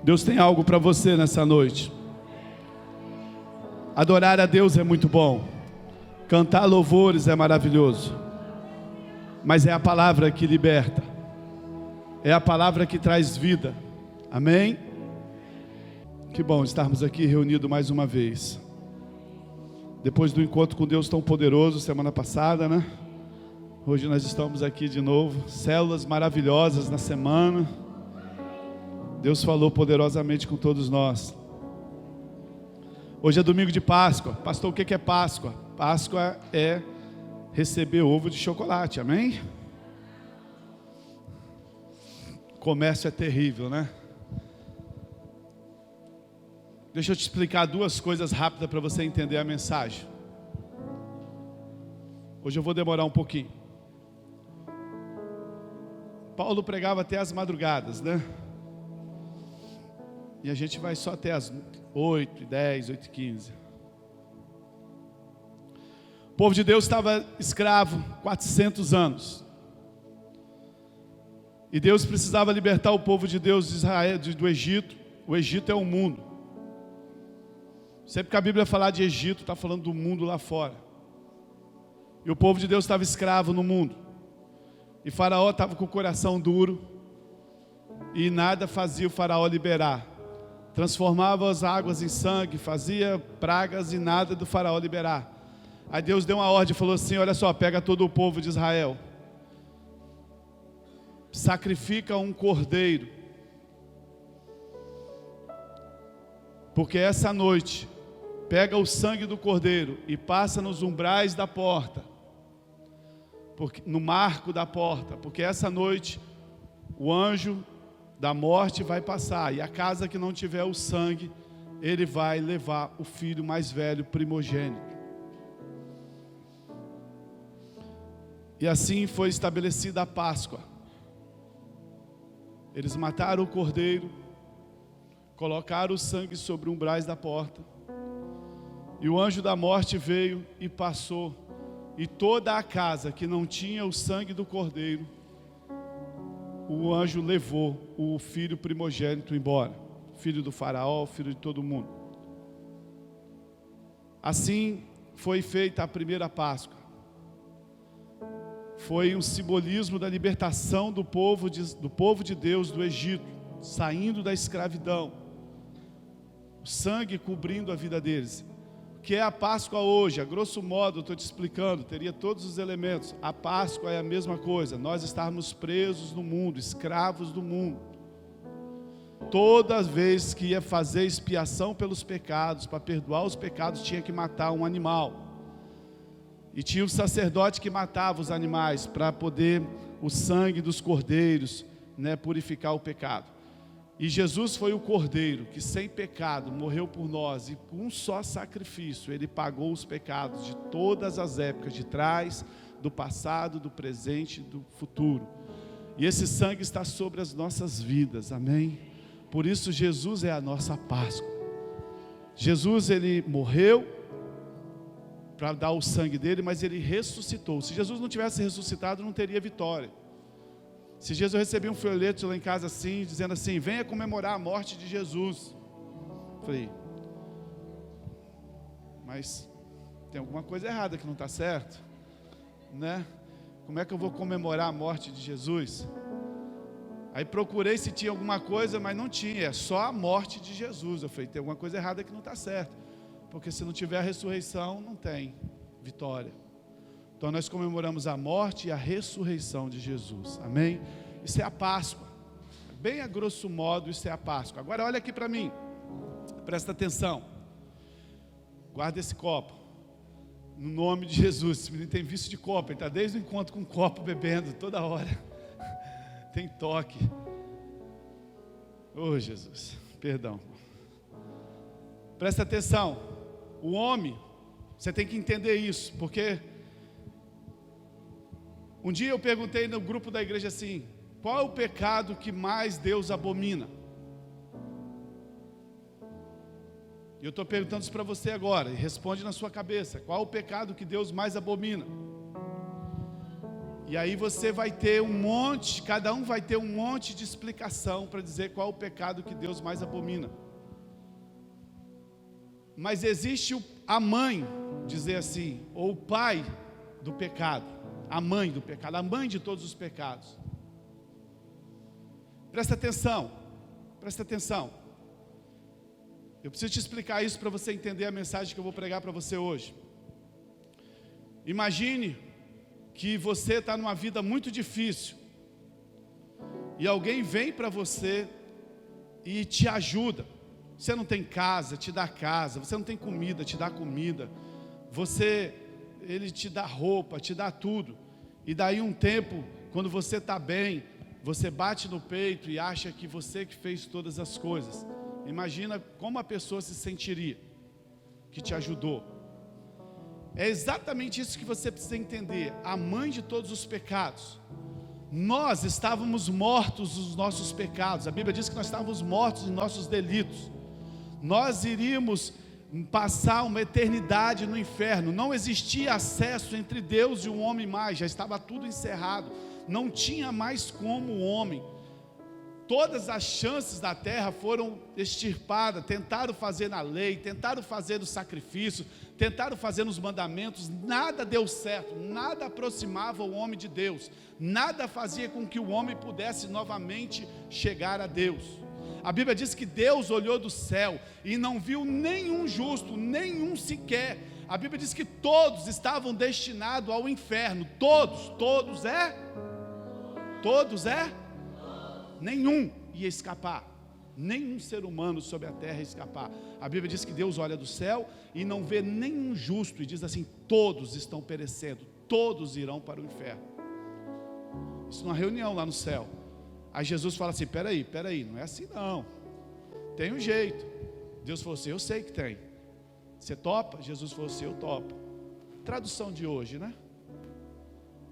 Deus tem algo para você nessa noite. Adorar a Deus é muito bom. Cantar louvores é maravilhoso. Mas é a palavra que liberta. É a palavra que traz vida. Amém? Que bom estarmos aqui reunidos mais uma vez. Depois do encontro com Deus tão poderoso semana passada, né? Hoje nós estamos aqui de novo. Células maravilhosas na semana. Deus falou poderosamente com todos nós. Hoje é domingo de Páscoa. Pastor, o que é Páscoa? Páscoa é receber ovo de chocolate, amém? O comércio é terrível, né? Deixa eu te explicar duas coisas rápidas para você entender a mensagem. Hoje eu vou demorar um pouquinho. Paulo pregava até as madrugadas, né? E a gente vai só até as 8h10, 8h15. O povo de Deus estava escravo 400 anos. E Deus precisava libertar o povo de Deus de Israel, do Egito. O Egito é o mundo. Sempre que a Bíblia falar de Egito, está falando do mundo lá fora. E o povo de Deus estava escravo no mundo. E Faraó estava com o coração duro. E nada fazia o Faraó liberar. Transformava as águas em sangue, fazia pragas e nada do Faraó liberar. Aí Deus deu uma ordem e falou assim: olha só, pega todo o povo de Israel. Sacrifica um cordeiro. Porque essa noite, pega o sangue do cordeiro e passa nos umbrais da porta. No marco da porta. Porque essa noite, o anjo da morte vai passar, e a casa que não tiver o sangue, ele vai levar o filho mais velho, primogênito. E assim foi estabelecida a Páscoa. Eles mataram o cordeiro, colocaram o sangue sobre os umbrais da porta, e o anjo da morte veio e passou, e toda a casa que não tinha o sangue do cordeiro, o anjo levou o filho primogênito embora. Filho do faraó, filho de todo mundo. Assim foi feita a primeira Páscoa. Foi um simbolismo da libertação do povo de Deus do Egito, saindo da escravidão. O sangue cobrindo a vida deles. O que é a Páscoa hoje? A grosso modo, eu estou te explicando, teria todos os elementos. A Páscoa é a mesma coisa, nós estarmos presos no mundo, escravos do mundo. Toda vez que ia fazer expiação pelos pecados, para perdoar os pecados, tinha que matar um animal. E tinha o sacerdote que matava os animais, para poder o sangue dos cordeiros, né, purificar o pecado. E Jesus foi o cordeiro que sem pecado morreu por nós, e com um só sacrifício ele pagou os pecados de todas as épocas, de trás, do passado, do presente e do futuro. E esse sangue está sobre as nossas vidas, amém? Por isso Jesus é a nossa Páscoa. Jesus, ele morreu para dar o sangue dele, mas ele ressuscitou. Se Jesus não tivesse ressuscitado, não teria vitória. Esses dias eu recebi um folheto lá em casa assim, dizendo assim: venha comemorar a morte de Jesus. Falei, mas tem alguma coisa errada que não está certo, né? Como é que eu vou comemorar a morte de Jesus? Aí procurei se tinha alguma coisa, mas não tinha, é só a morte de Jesus. Eu falei, tem alguma coisa errada que não está certo, porque se não tiver a ressurreição, não tem vitória. Então nós comemoramos a morte e a ressurreição de Jesus, amém? Isso é a Páscoa, bem a grosso modo isso é a Páscoa. Agora olha aqui para mim, presta atenção, guarda esse copo, no nome de Jesus. Esse menino tem vício de copo, ele está desde o encontro com o copo bebendo, toda hora, tem toque. Oh Jesus, perdão. Presta atenção, o homem, você tem que entender isso, porque um dia eu perguntei no grupo da igreja assim: qual é o pecado que mais Deus abomina? E eu estou perguntando isso para você agora, e responde na sua cabeça: qual é o pecado que Deus mais abomina? E aí você vai ter um monte, cada um vai ter um monte de explicação para dizer qual é o pecado que Deus mais abomina. Mas existe a mãe, dizer assim, ou o pai do pecado, a mãe do pecado, a mãe de todos os pecados. Presta atenção, presta atenção. Eu preciso te explicar isso para você entender a mensagem que eu vou pregar para você hoje. Imagine que você está numa vida muito difícil e alguém vem para você e te ajuda. Você não tem casa, te dá casa. Você não tem comida, te dá comida. Ele te dá roupa, te dá tudo. E daí um tempo, quando você está bem, você bate no peito e acha que você que fez todas as coisas. Imagina como a pessoa se sentiria que te ajudou. É exatamente isso que você precisa entender. A mãe de todos os pecados. Nós estávamos mortos nos nossos pecados. A Bíblia diz que nós estávamos mortos em nossos delitos. Nós iríamos passar uma eternidade no inferno. Não existia acesso entre Deus e o homem mais. Já estava tudo encerrado. Não tinha mais como o homem. Todas as chances da terra foram extirpadas. Tentaram fazer na lei, tentaram fazer no sacrifício, tentaram fazer nos mandamentos. Nada deu certo, nada aproximava o homem de Deus. Nada fazia com que o homem pudesse novamente chegar a Deus. A Bíblia diz que Deus olhou do céu e não viu nenhum justo, nenhum sequer. A Bíblia diz que todos estavam destinados ao inferno. Todos nenhum ia escapar, nenhum ser humano sobre a terra ia escapar. A Bíblia diz que Deus olha do céu e não vê nenhum justo, e diz assim: todos estão perecendo, todos irão para o inferno. Isso numa reunião lá no céu. Aí Jesus fala assim: peraí, não é assim não, tem um jeito. Deus falou assim: eu sei que tem. Você topa? Jesus falou assim: eu topo. Tradução de hoje, né?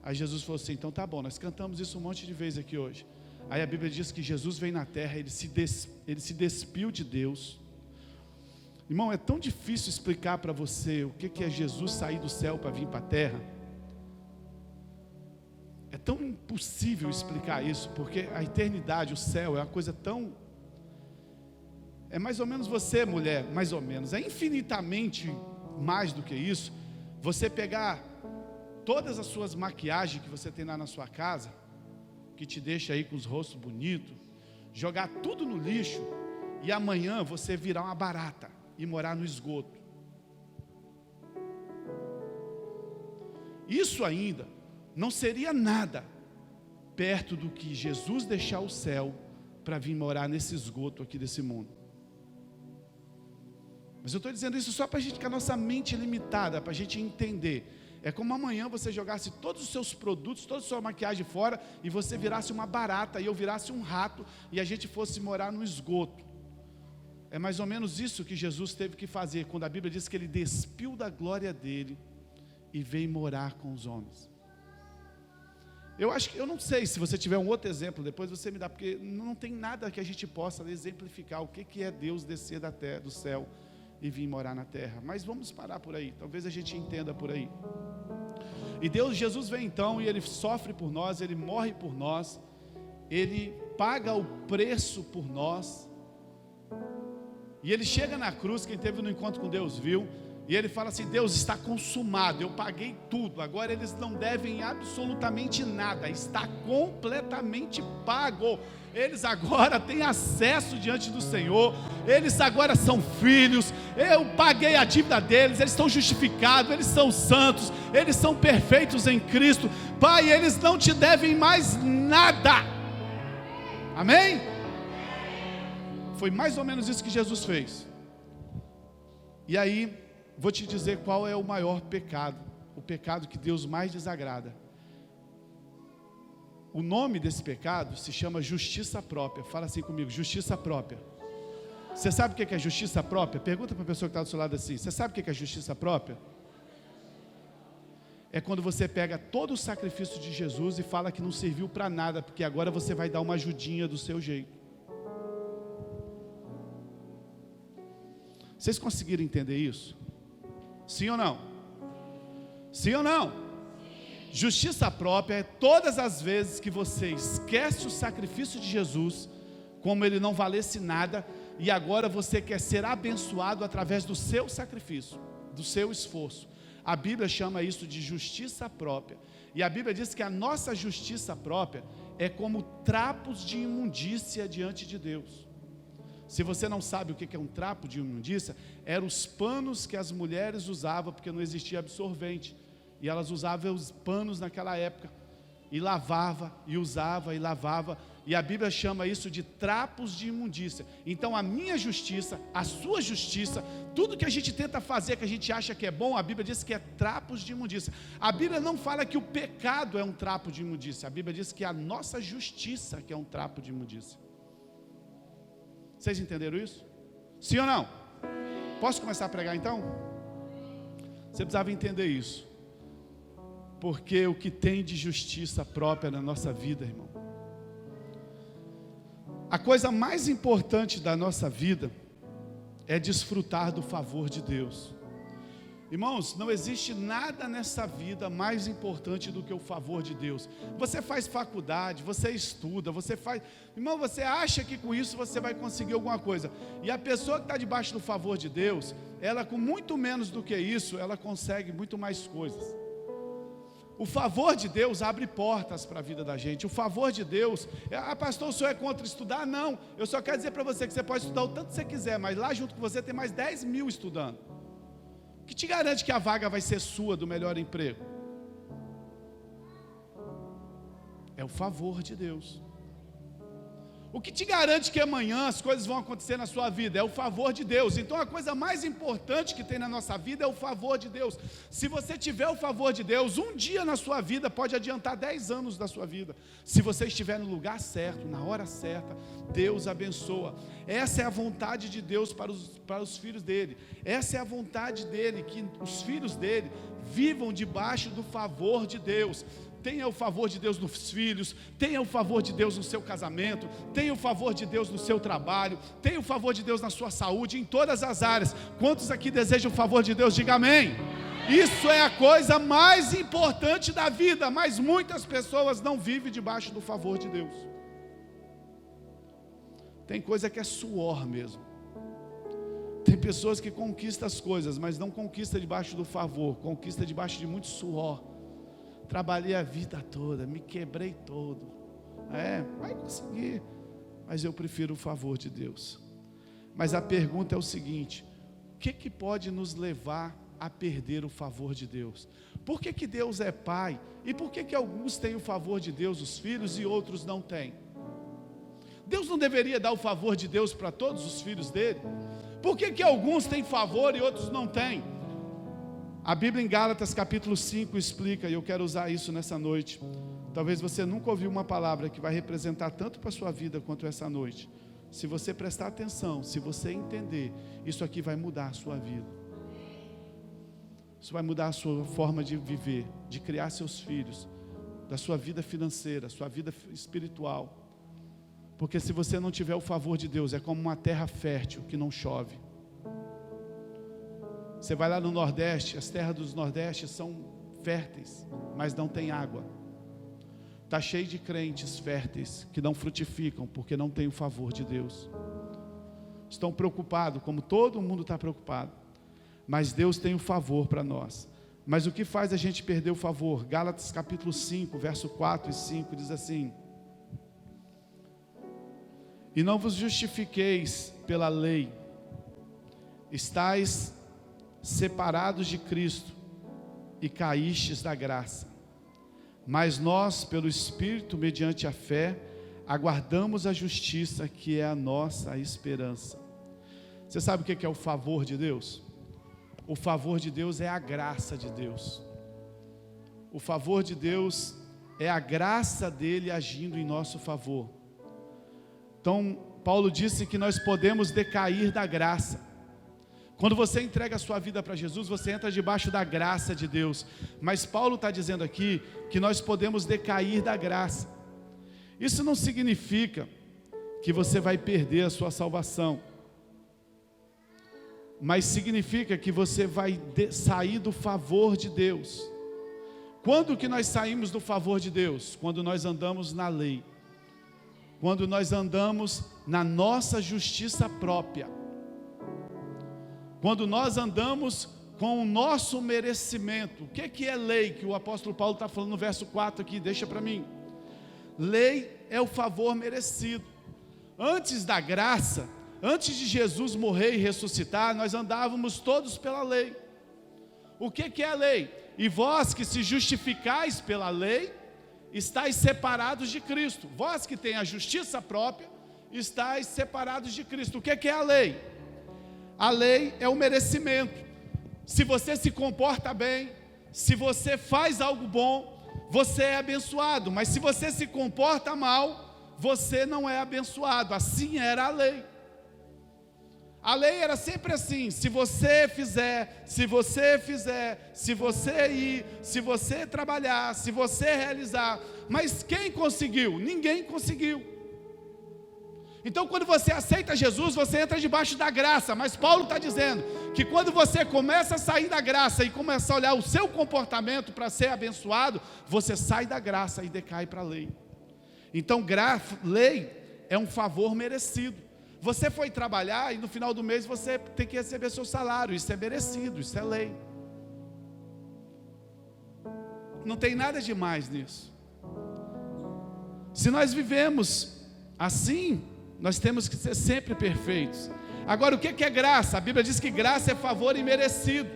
Aí Jesus falou assim: então tá bom, nós cantamos isso um monte de vezes aqui hoje. Aí a Bíblia diz que Jesus veio na terra, ele se despiu de Deus. Irmão, é tão difícil explicar para você o que é Jesus sair do céu para vir para a terra. É tão impossível explicar isso, porque a eternidade, o céu, é uma coisa tão... É mais ou menos você, mulher, mais ou menos, é infinitamente mais do que isso. Você pegar todas as suas maquiagens que você tem lá na sua casa, que te deixa aí com os rostos bonitos, jogar tudo no lixo, e amanhã você virar uma barata e morar no esgoto. Isso ainda não seria nada perto do que Jesus deixar o céu para vir morar nesse esgoto aqui desse mundo. Mas eu estou dizendo isso só para a gente, com a nossa mente limitada, para a gente entender. É como amanhã você jogasse todos os seus produtos, toda a sua maquiagem fora, e você virasse uma barata, e eu virasse um rato, e a gente fosse morar no esgoto. É mais ou menos isso que Jesus teve que fazer, quando a Bíblia diz que ele despiu da glória dele, e veio morar com os homens. Eu não sei, se você tiver um outro exemplo, depois você me dá, porque não tem nada que a gente possa exemplificar o que é Deus descer da terra, do céu, e vir morar na terra. Mas vamos parar por aí, talvez a gente entenda por aí. E Jesus vem então, e ele sofre por nós, ele morre por nós, ele paga o preço por nós, e ele chega na cruz. Quem teve no encontro com Deus viu, e ele fala assim: Deus, está consumado, eu paguei tudo, agora eles não devem absolutamente nada, está completamente pago. Eles agora têm acesso diante do Senhor, eles agora são filhos, eu paguei a dívida deles, eles estão justificados, eles são santos, eles são perfeitos em Cristo. Pai, eles não te devem mais nada. Amém? Foi mais ou menos isso que Jesus fez. E aí, vou te dizer qual é o maior pecado, o pecado que Deus mais desagrada. O nome desse pecado se chama justiça própria. Fala assim comigo: justiça própria. Você sabe o que é justiça própria? Pergunta para a pessoa que está do seu lado assim: você sabe o que é justiça própria? É quando você pega todo o sacrifício de Jesus e fala que não serviu para nada, porque agora você vai dar uma ajudinha do seu jeito. Vocês conseguiram entender isso? Sim ou não? Sim ou não? Justiça própria é todas as vezes que você esquece o sacrifício de Jesus, como ele não valesse nada, e agora você quer ser abençoado através do seu sacrifício, do seu esforço. A Bíblia chama isso de justiça própria. E a Bíblia diz que a nossa justiça própria é como trapos de imundícia diante de Deus. Se você não sabe o que é um trapo de imundícia, eram os panos que as mulheres usavam, porque não existia absorvente. E elas usavam os panos naquela época, e lavava, e usava, e lavava. E a Bíblia chama isso de trapos de imundícia. Então a minha justiça, a sua justiça, tudo que a gente tenta fazer, que a gente acha que é bom, a Bíblia diz que é trapos de imundícia. A Bíblia não fala que o pecado é um trapo de imundícia. A Bíblia diz que é a nossa justiça que é um trapo de imundícia. Vocês entenderam isso? Sim ou não? Posso começar a pregar então? Você precisava entender isso. Porque o que tem de justiça própria na nossa vida, irmão, a coisa mais importante da nossa vida é desfrutar do favor de Deus. Irmãos, não existe nada nessa vida mais importante do que o favor de Deus. Você faz faculdade, você estuda, você faz... Irmão, você acha que com isso você vai conseguir alguma coisa. E a pessoa que está debaixo do favor de Deus, ela com muito menos do que isso, ela consegue muito mais coisas. O favor de Deus abre portas para a vida da gente. O favor de Deus, pastor, o senhor é contra estudar? Não, eu só quero dizer para você que você pode estudar o tanto que você quiser, mas lá junto com você tem mais 10 mil estudando. O que te garante que a vaga vai ser sua do melhor emprego? É o favor de Deus. O que te garante que amanhã as coisas vão acontecer na sua vida? É o favor de Deus. Então a coisa mais importante que tem na nossa vida é o favor de Deus. Se você tiver o favor de Deus, um dia na sua vida pode adiantar 10 anos da sua vida. Se você estiver no lugar certo, na hora certa, Deus abençoa. Essa é a vontade de Deus para os filhos dele. Essa é a vontade dele, que os filhos dele vivam debaixo do favor de Deus. Tenha o favor de Deus nos filhos, tenha o favor de Deus no seu casamento, tenha o favor de Deus no seu trabalho, tenha o favor de Deus na sua saúde, em todas as áreas. Quantos aqui desejam o favor de Deus? Diga amém. Isso é a coisa mais importante da vida, mas muitas pessoas não vivem debaixo do favor de Deus. Tem coisa que é suor mesmo. Tem pessoas que conquistam as coisas, mas não conquista debaixo do favor, conquista debaixo de muito suor. Trabalhei a vida toda, me quebrei todo. Vai conseguir. Mas eu prefiro o favor de Deus. Mas a pergunta é o seguinte: o que pode nos levar a perder o favor de Deus? Por que Deus é Pai? E por que alguns têm o favor de Deus, os filhos, e outros não têm? Deus não deveria dar o favor de Deus para todos os filhos dele? Por que alguns têm favor e outros não têm? A Bíblia em Gálatas capítulo 5 explica, e eu quero usar isso nessa noite. Talvez você nunca ouviu uma palavra que vai representar tanto para a sua vida quanto essa noite. Se você prestar atenção, se você entender, isso aqui vai mudar a sua vida. Isso vai mudar a sua forma de viver, de criar seus filhos, da sua vida financeira, sua vida espiritual. Porque se você não tiver o favor de Deus, é como uma terra fértil que não chove. Você vai lá no Nordeste, as terras dos Nordeste são férteis, mas não tem água. Está cheio de crentes férteis que não frutificam, porque não tem o favor de Deus. Estão preocupados, como todo mundo está preocupado. Mas Deus tem o favor para nós. Mas o que faz a gente perder o favor? Gálatas capítulo 5, verso 4 e 5 diz assim: e não vos justifiqueis pela lei, estais separados de Cristo e caístes da graça. Mas nós, pelo Espírito, mediante a fé, aguardamos a justiça, que é a nossa esperança. Você sabe o que é o favor de Deus? O favor de Deus é a graça de Deus. O favor de Deus é a graça dele agindo em nosso favor. Então, Paulo disse que nós podemos decair da graça. Quando você entrega a sua vida para Jesus, você entra debaixo da graça de Deus. Mas Paulo está dizendo aqui que nós podemos decair da graça. Isso não significa que você vai perder a sua salvação, mas significa que você vai sair do favor de Deus. Quando que nós saímos do favor de Deus? Quando nós andamos na lei. Quando nós andamos na nossa justiça própria. Quando nós andamos com o nosso merecimento. O que é lei? Que o apóstolo Paulo está falando no verso 4 aqui, deixa para mim. Lei é o favor merecido. Antes da graça, antes de Jesus morrer e ressuscitar, nós andávamos todos pela lei. O que é a lei? E vós que se justificais pela lei, estáis separados de Cristo. Vós que têm a justiça própria, estáis separados de Cristo. O que é a lei? A lei é o merecimento. Se você se comporta bem, se você faz algo bom, você é abençoado. Mas se você se comporta mal, você não é abençoado. Assim era a lei. A lei era sempre assim: se você fizer, se você ir, se você trabalhar, se você realizar. Mas quem conseguiu? Ninguém conseguiu. Então, quando você aceita Jesus, você entra debaixo da graça. Mas Paulo está dizendo que quando você começa a sair da graça e começa a olhar o seu comportamento para ser abençoado, você sai da graça e decai para a lei. Então, lei é um favor merecido. Você foi trabalhar e no final do mês você tem que receber seu salário. Isso é merecido, isso é lei. Não tem nada demais nisso. Se nós vivemos assim, nós temos que ser sempre perfeitos. Agora, o que é graça? A Bíblia diz que graça é favor imerecido.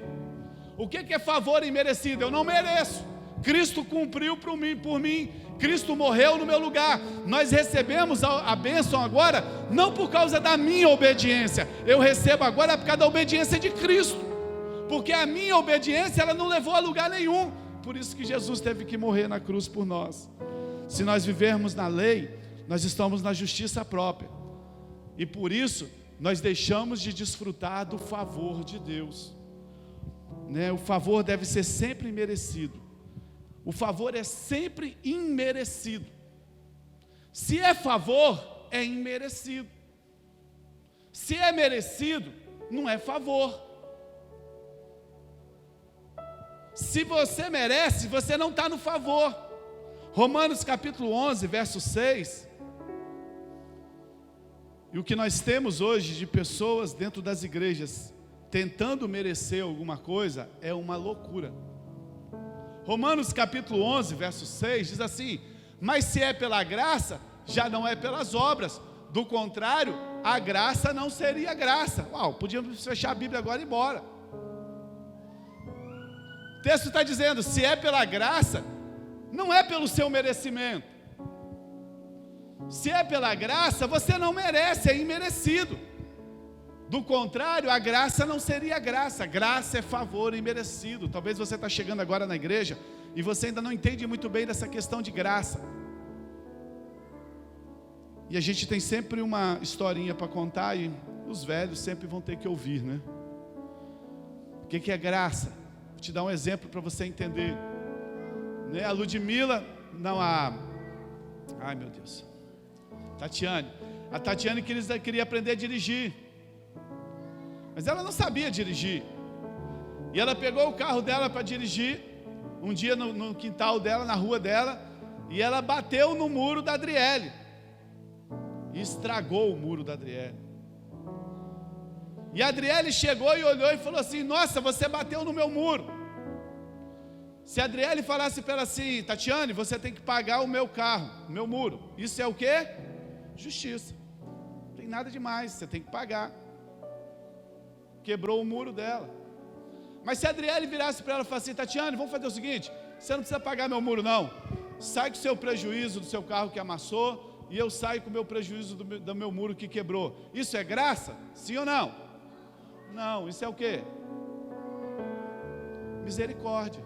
O que é favor imerecido? Eu não mereço. Cristo cumpriu por mim. Cristo morreu no meu lugar. Nós recebemos a bênção agora, não por causa da minha obediência. Eu recebo agora por causa da obediência de Cristo. Porque a minha obediência, ela não levou a lugar nenhum. Por isso que Jesus teve que morrer na cruz por nós. Se nós vivermos na lei, nós estamos na justiça própria. E por isso, nós deixamos de desfrutar do favor de Deus. O favor deve ser sempre merecido. O favor é sempre imerecido. Se é favor, é imerecido. Se é merecido, não é favor. Se você merece, você não está no favor. Romanos capítulo 11, verso 6. E o que nós temos hoje de pessoas dentro das igrejas tentando merecer alguma coisa é uma loucura. Romanos capítulo 11, verso 6 diz assim: mas se é pela graça, já não é pelas obras. Do contrário, a graça não seria graça. Uau, podíamos fechar a Bíblia agora e ir embora. O texto está dizendo: se é pela graça, não é pelo seu merecimento. Se é pela graça, você não merece, é imerecido. Do contrário, a graça não seria graça. Graça é favor imerecido. Talvez você está chegando agora na igreja e você ainda não entende muito bem dessa questão de graça. E a gente tem sempre uma historinha para contar e os velhos sempre vão ter que ouvir, né? O que é graça? Vou te dar um exemplo para você entender. A Ludmila, ai meu Deus, Tatiane. A Tatiane queria aprender a dirigir. Mas ela não sabia dirigir. E ela pegou o carro dela para dirigir, um dia no quintal dela, na rua dela, e ela bateu no muro da Adriele. E estragou o muro da Adriele. E a Adriele chegou e olhou e falou assim: nossa, você bateu no meu muro. Se a Adriele falasse para ela assim: Tatiane, você tem que pagar o meu carro, o meu muro. Isso é o quê? Justiça. Não tem nada demais, você tem que pagar. Quebrou o muro dela. Mas se a Adriele virasse para ela e falasse assim: Tatiane, vamos fazer o seguinte, você não precisa pagar meu muro não. Sai com o seu prejuízo do seu carro que amassou, e eu saio com o meu prejuízo do meu muro que quebrou. Isso é graça? Sim ou não? Não, isso é o quê? Misericórdia.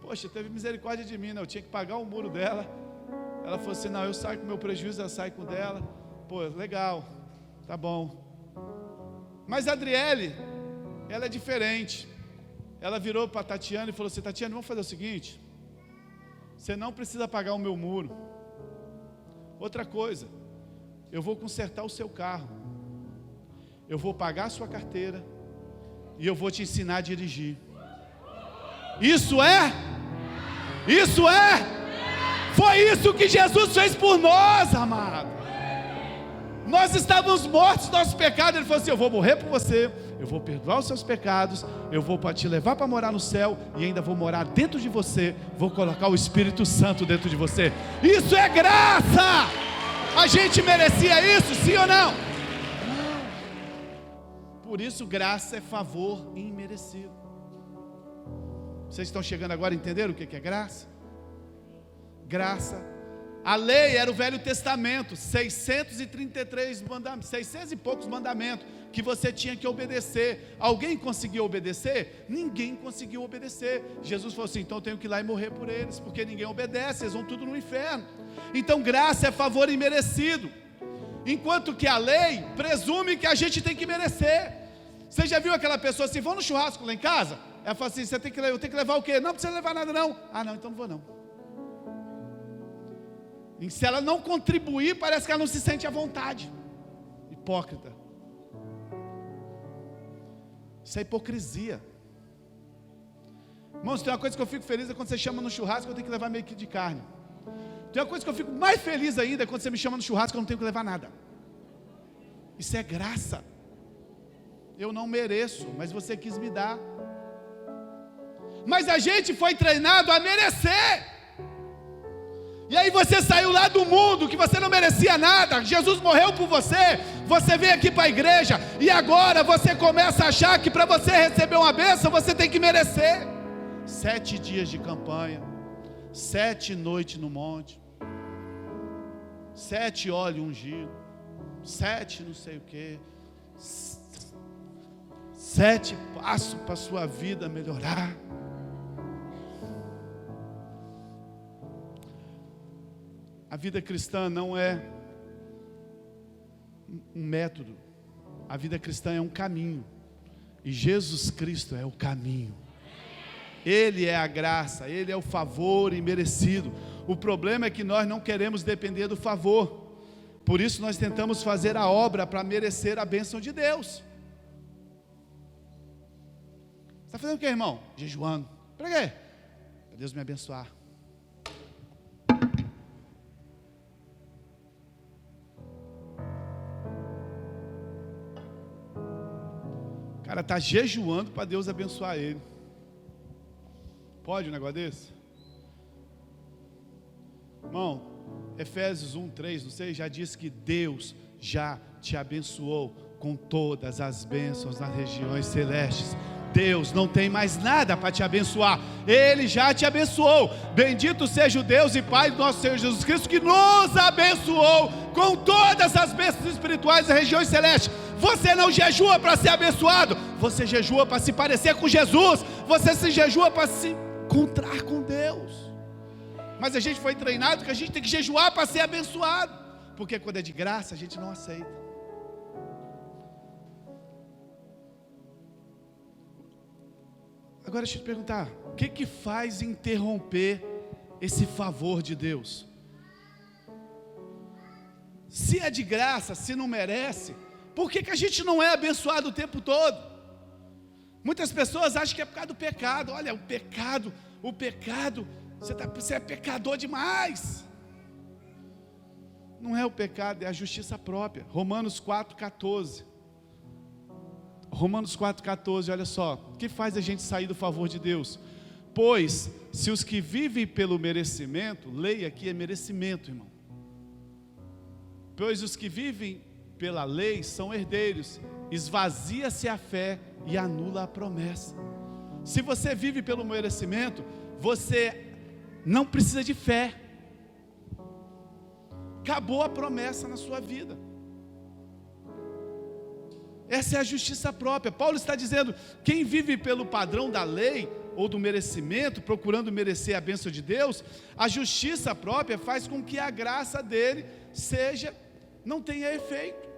Poxa, teve misericórdia de mim, né? Eu tinha que pagar o muro dela. Ela falou assim: não, eu saio com o meu prejuízo, ela sai com o dela. Pô, legal, tá bom. Mas a Adriele, ela é diferente. Ela virou para a Tatiane e falou assim: Tatiane, vamos fazer o seguinte, você não precisa pagar o meu muro. Outra coisa, eu vou consertar o seu carro, eu vou pagar a sua carteira e eu vou te ensinar a dirigir. Isso é? Foi isso que Jesus fez por nós, amado. Nós estávamos mortos dos nossos pecados. Ele falou assim: eu vou morrer por você, eu vou perdoar os seus pecados, eu vou te levar para morar no céu, e ainda vou morar dentro de você, vou colocar o Espírito Santo dentro de você. Isso é graça. A gente merecia isso, sim ou não? Não. Por isso graça é favor imerecido. Vocês estão chegando agora a entender o que é graça? Graça. A lei era o Velho Testamento, 633 mandamentos, 600 e poucos mandamentos que você tinha que obedecer. Alguém conseguiu obedecer? Ninguém conseguiu obedecer. Jesus falou assim: então eu tenho que ir lá e morrer por eles, porque ninguém obedece, eles vão tudo no inferno. Então graça é favor imerecido, enquanto que a lei presume que a gente tem que merecer. Você já viu aquela pessoa assim: vamos no churrasco lá em casa? Ela fala assim: eu tenho que levar o quê? Não precisa levar nada não. Ah não, então não vou não. E se ela não contribuir, parece que ela não se sente à vontade. Hipócrita. Isso é hipocrisia. Irmãos, tem uma coisa que eu fico feliz é quando você chama no churrasco, eu tenho que levar meio quilo de carne. Tem uma coisa que eu fico mais feliz ainda é quando você me chama no churrasco, eu não tenho que levar nada. Isso é graça. Eu não mereço, mas você quis me dar. Mas a gente foi treinado a merecer. E aí você saiu lá do mundo, que você não merecia nada, Jesus morreu por você, você veio aqui para a igreja, e agora você começa a achar que para você receber uma bênção, você tem que merecer. 7 dias de campanha, 7 noites no monte, 7 óleo ungido, 7 não sei o que, 7 passos para a sua vida melhorar. A vida cristã não é um método, a vida cristã é um caminho, e Jesus Cristo é o caminho. Ele é a graça, Ele é o favor imerecido. O problema é que nós não queremos depender do favor, por isso nós tentamos fazer a obra para merecer a bênção de Deus. Você está fazendo o que, irmão? Jejuando. Para quê? Para Deus me abençoar. O cara está jejuando para Deus abençoar ele. Pode um negócio desse? Irmão, Efésios 1:3, não sei, já diz que Deus já te abençoou com todas as bênçãos nas regiões celestes. Deus não tem mais nada para te abençoar, Ele já te abençoou. Bendito seja o Deus e Pai do nosso Senhor Jesus Cristo, que nos abençoou com todas as bênçãos espirituais das regiões celestes. Você não jejua para ser abençoado, você jejua para se parecer com Jesus, você se jejua para se encontrar com Deus. Mas a gente foi treinado que a gente tem que jejuar para ser abençoado, porque quando é de graça a gente não aceita. Agora deixa eu te perguntar, o que faz interromper esse favor de Deus? Se é de graça, se não merece, por que a gente não é abençoado o tempo todo? Muitas pessoas acham que é por causa do pecado. Olha, o pecado, você é pecador demais. Não é o pecado, é a justiça própria. Romanos 4,14. Romanos 4,14, olha só, o que faz a gente sair do favor de Deus? Pois, se os que vivem pelo merecimento, lei aqui é merecimento, irmão. Pois os que vivem pela lei são herdeiros, esvazia-se a fé e anula a promessa. Se você vive pelo merecimento, você não precisa de fé. Acabou a promessa na sua vida. Essa é a justiça própria. Paulo está dizendo, quem vive pelo padrão da lei, ou do merecimento, procurando merecer a bênção de Deus, a justiça própria faz com que a graça dele não tenha efeito.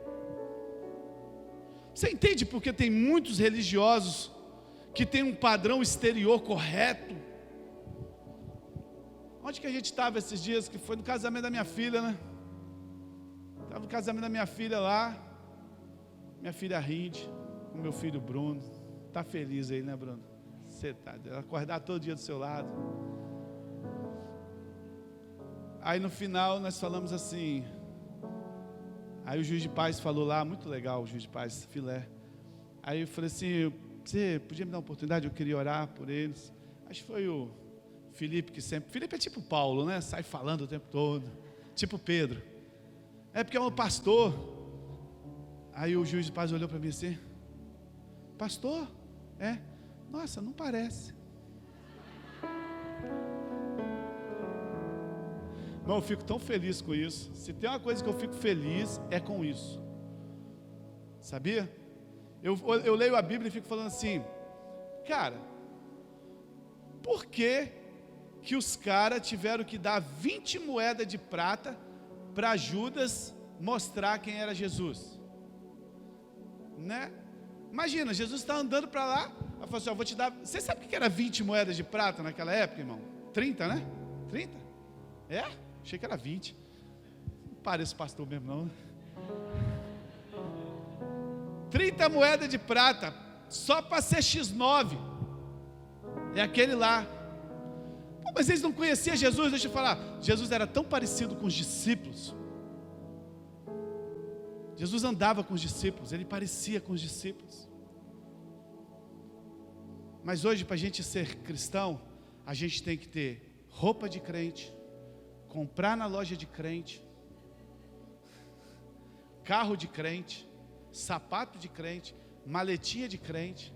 Você entende porque tem muitos religiosos que têm um padrão exterior correto? Onde que a gente estava esses dias? Que foi no casamento da minha filha, né? Estava no casamento da minha filha lá. Minha filha Rinde, com meu filho Bruno. Está feliz aí, né, Bruno? Você tá, acordar todo dia do seu lado. Aí no final nós falamos assim. Aí o juiz de paz falou lá, muito legal o juiz de paz, filé. Aí eu falei assim, você podia me dar uma oportunidade? Eu queria orar por eles. Acho que foi o Felipe que sempre... Felipe é tipo Paulo, né? Sai falando o tempo todo. Tipo Pedro. É porque é um pastor. Aí o juiz de paz olhou para mim assim. Pastor? É? Nossa, não parece. Irmão, eu fico tão feliz com isso. Se tem uma coisa que eu fico feliz, é com isso. Sabia? Eu leio a Bíblia e fico falando assim, cara, por que os caras tiveram que dar 20 moedas de prata para Judas mostrar quem era Jesus? Né? Imagina, Jesus está andando para lá, ela falou assim, vou te dar, você sabe o que era 20 moedas de prata naquela época, irmão? 30, né? 30? É? Achei que era 20. Não parece pastor mesmo não. 30 moedas de prata, só para ser X9, é aquele lá. Pô, mas eles não conheciam Jesus, deixa eu falar, Jesus era tão parecido com os discípulos, Jesus andava com os discípulos, ele parecia com os discípulos, mas hoje para a gente ser cristão, a gente tem que ter roupa de crente, comprar na loja de crente, carro de crente, sapato de crente, maletinha de crente.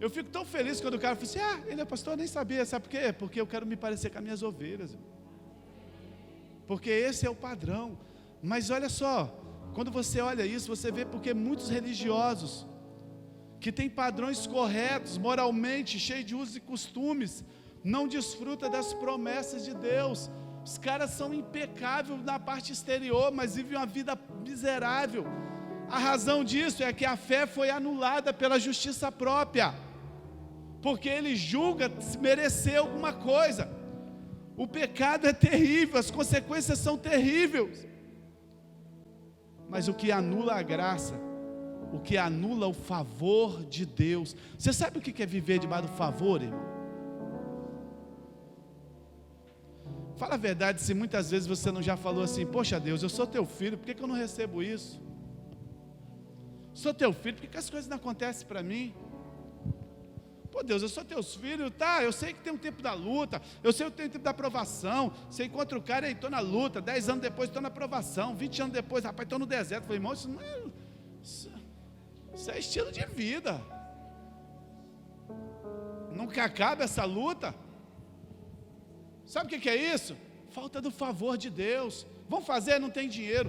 Eu fico tão feliz quando o cara fala assim, ele é pastor, eu nem sabia, sabe por quê? Porque eu quero me parecer com as minhas ovelhas, porque esse é o padrão. Mas olha só, quando você olha isso, você vê porque muitos religiosos, que têm padrões corretos, moralmente, cheios de usos e costumes, não desfrutam das promessas de Deus. Os caras são impecáveis na parte exterior, mas vivem uma vida miserável. A razão disso é que a fé foi anulada pela justiça própria, porque ele julga merecer alguma coisa. O pecado é terrível, as consequências são terríveis, mas o que anula a graça, o que anula o favor de Deus. Você sabe o que é viver debaixo do favor, irmão? Fala a verdade, se muitas vezes você não já falou assim, poxa Deus, eu sou teu filho, por que eu não recebo isso? Sou teu filho, por que as coisas não acontecem para mim? Pô Deus, eu sou teus filhos, tá, eu sei que tem um tempo da luta, eu sei que tem um tempo da aprovação, você encontra o cara e estou na luta, 10 anos depois estou na aprovação, 20 anos depois, rapaz, estou no deserto. Falei, irmão, isso é estilo de vida, nunca acaba essa luta. Sabe o que é isso? Falta do favor de Deus. Vão fazer, não tem dinheiro.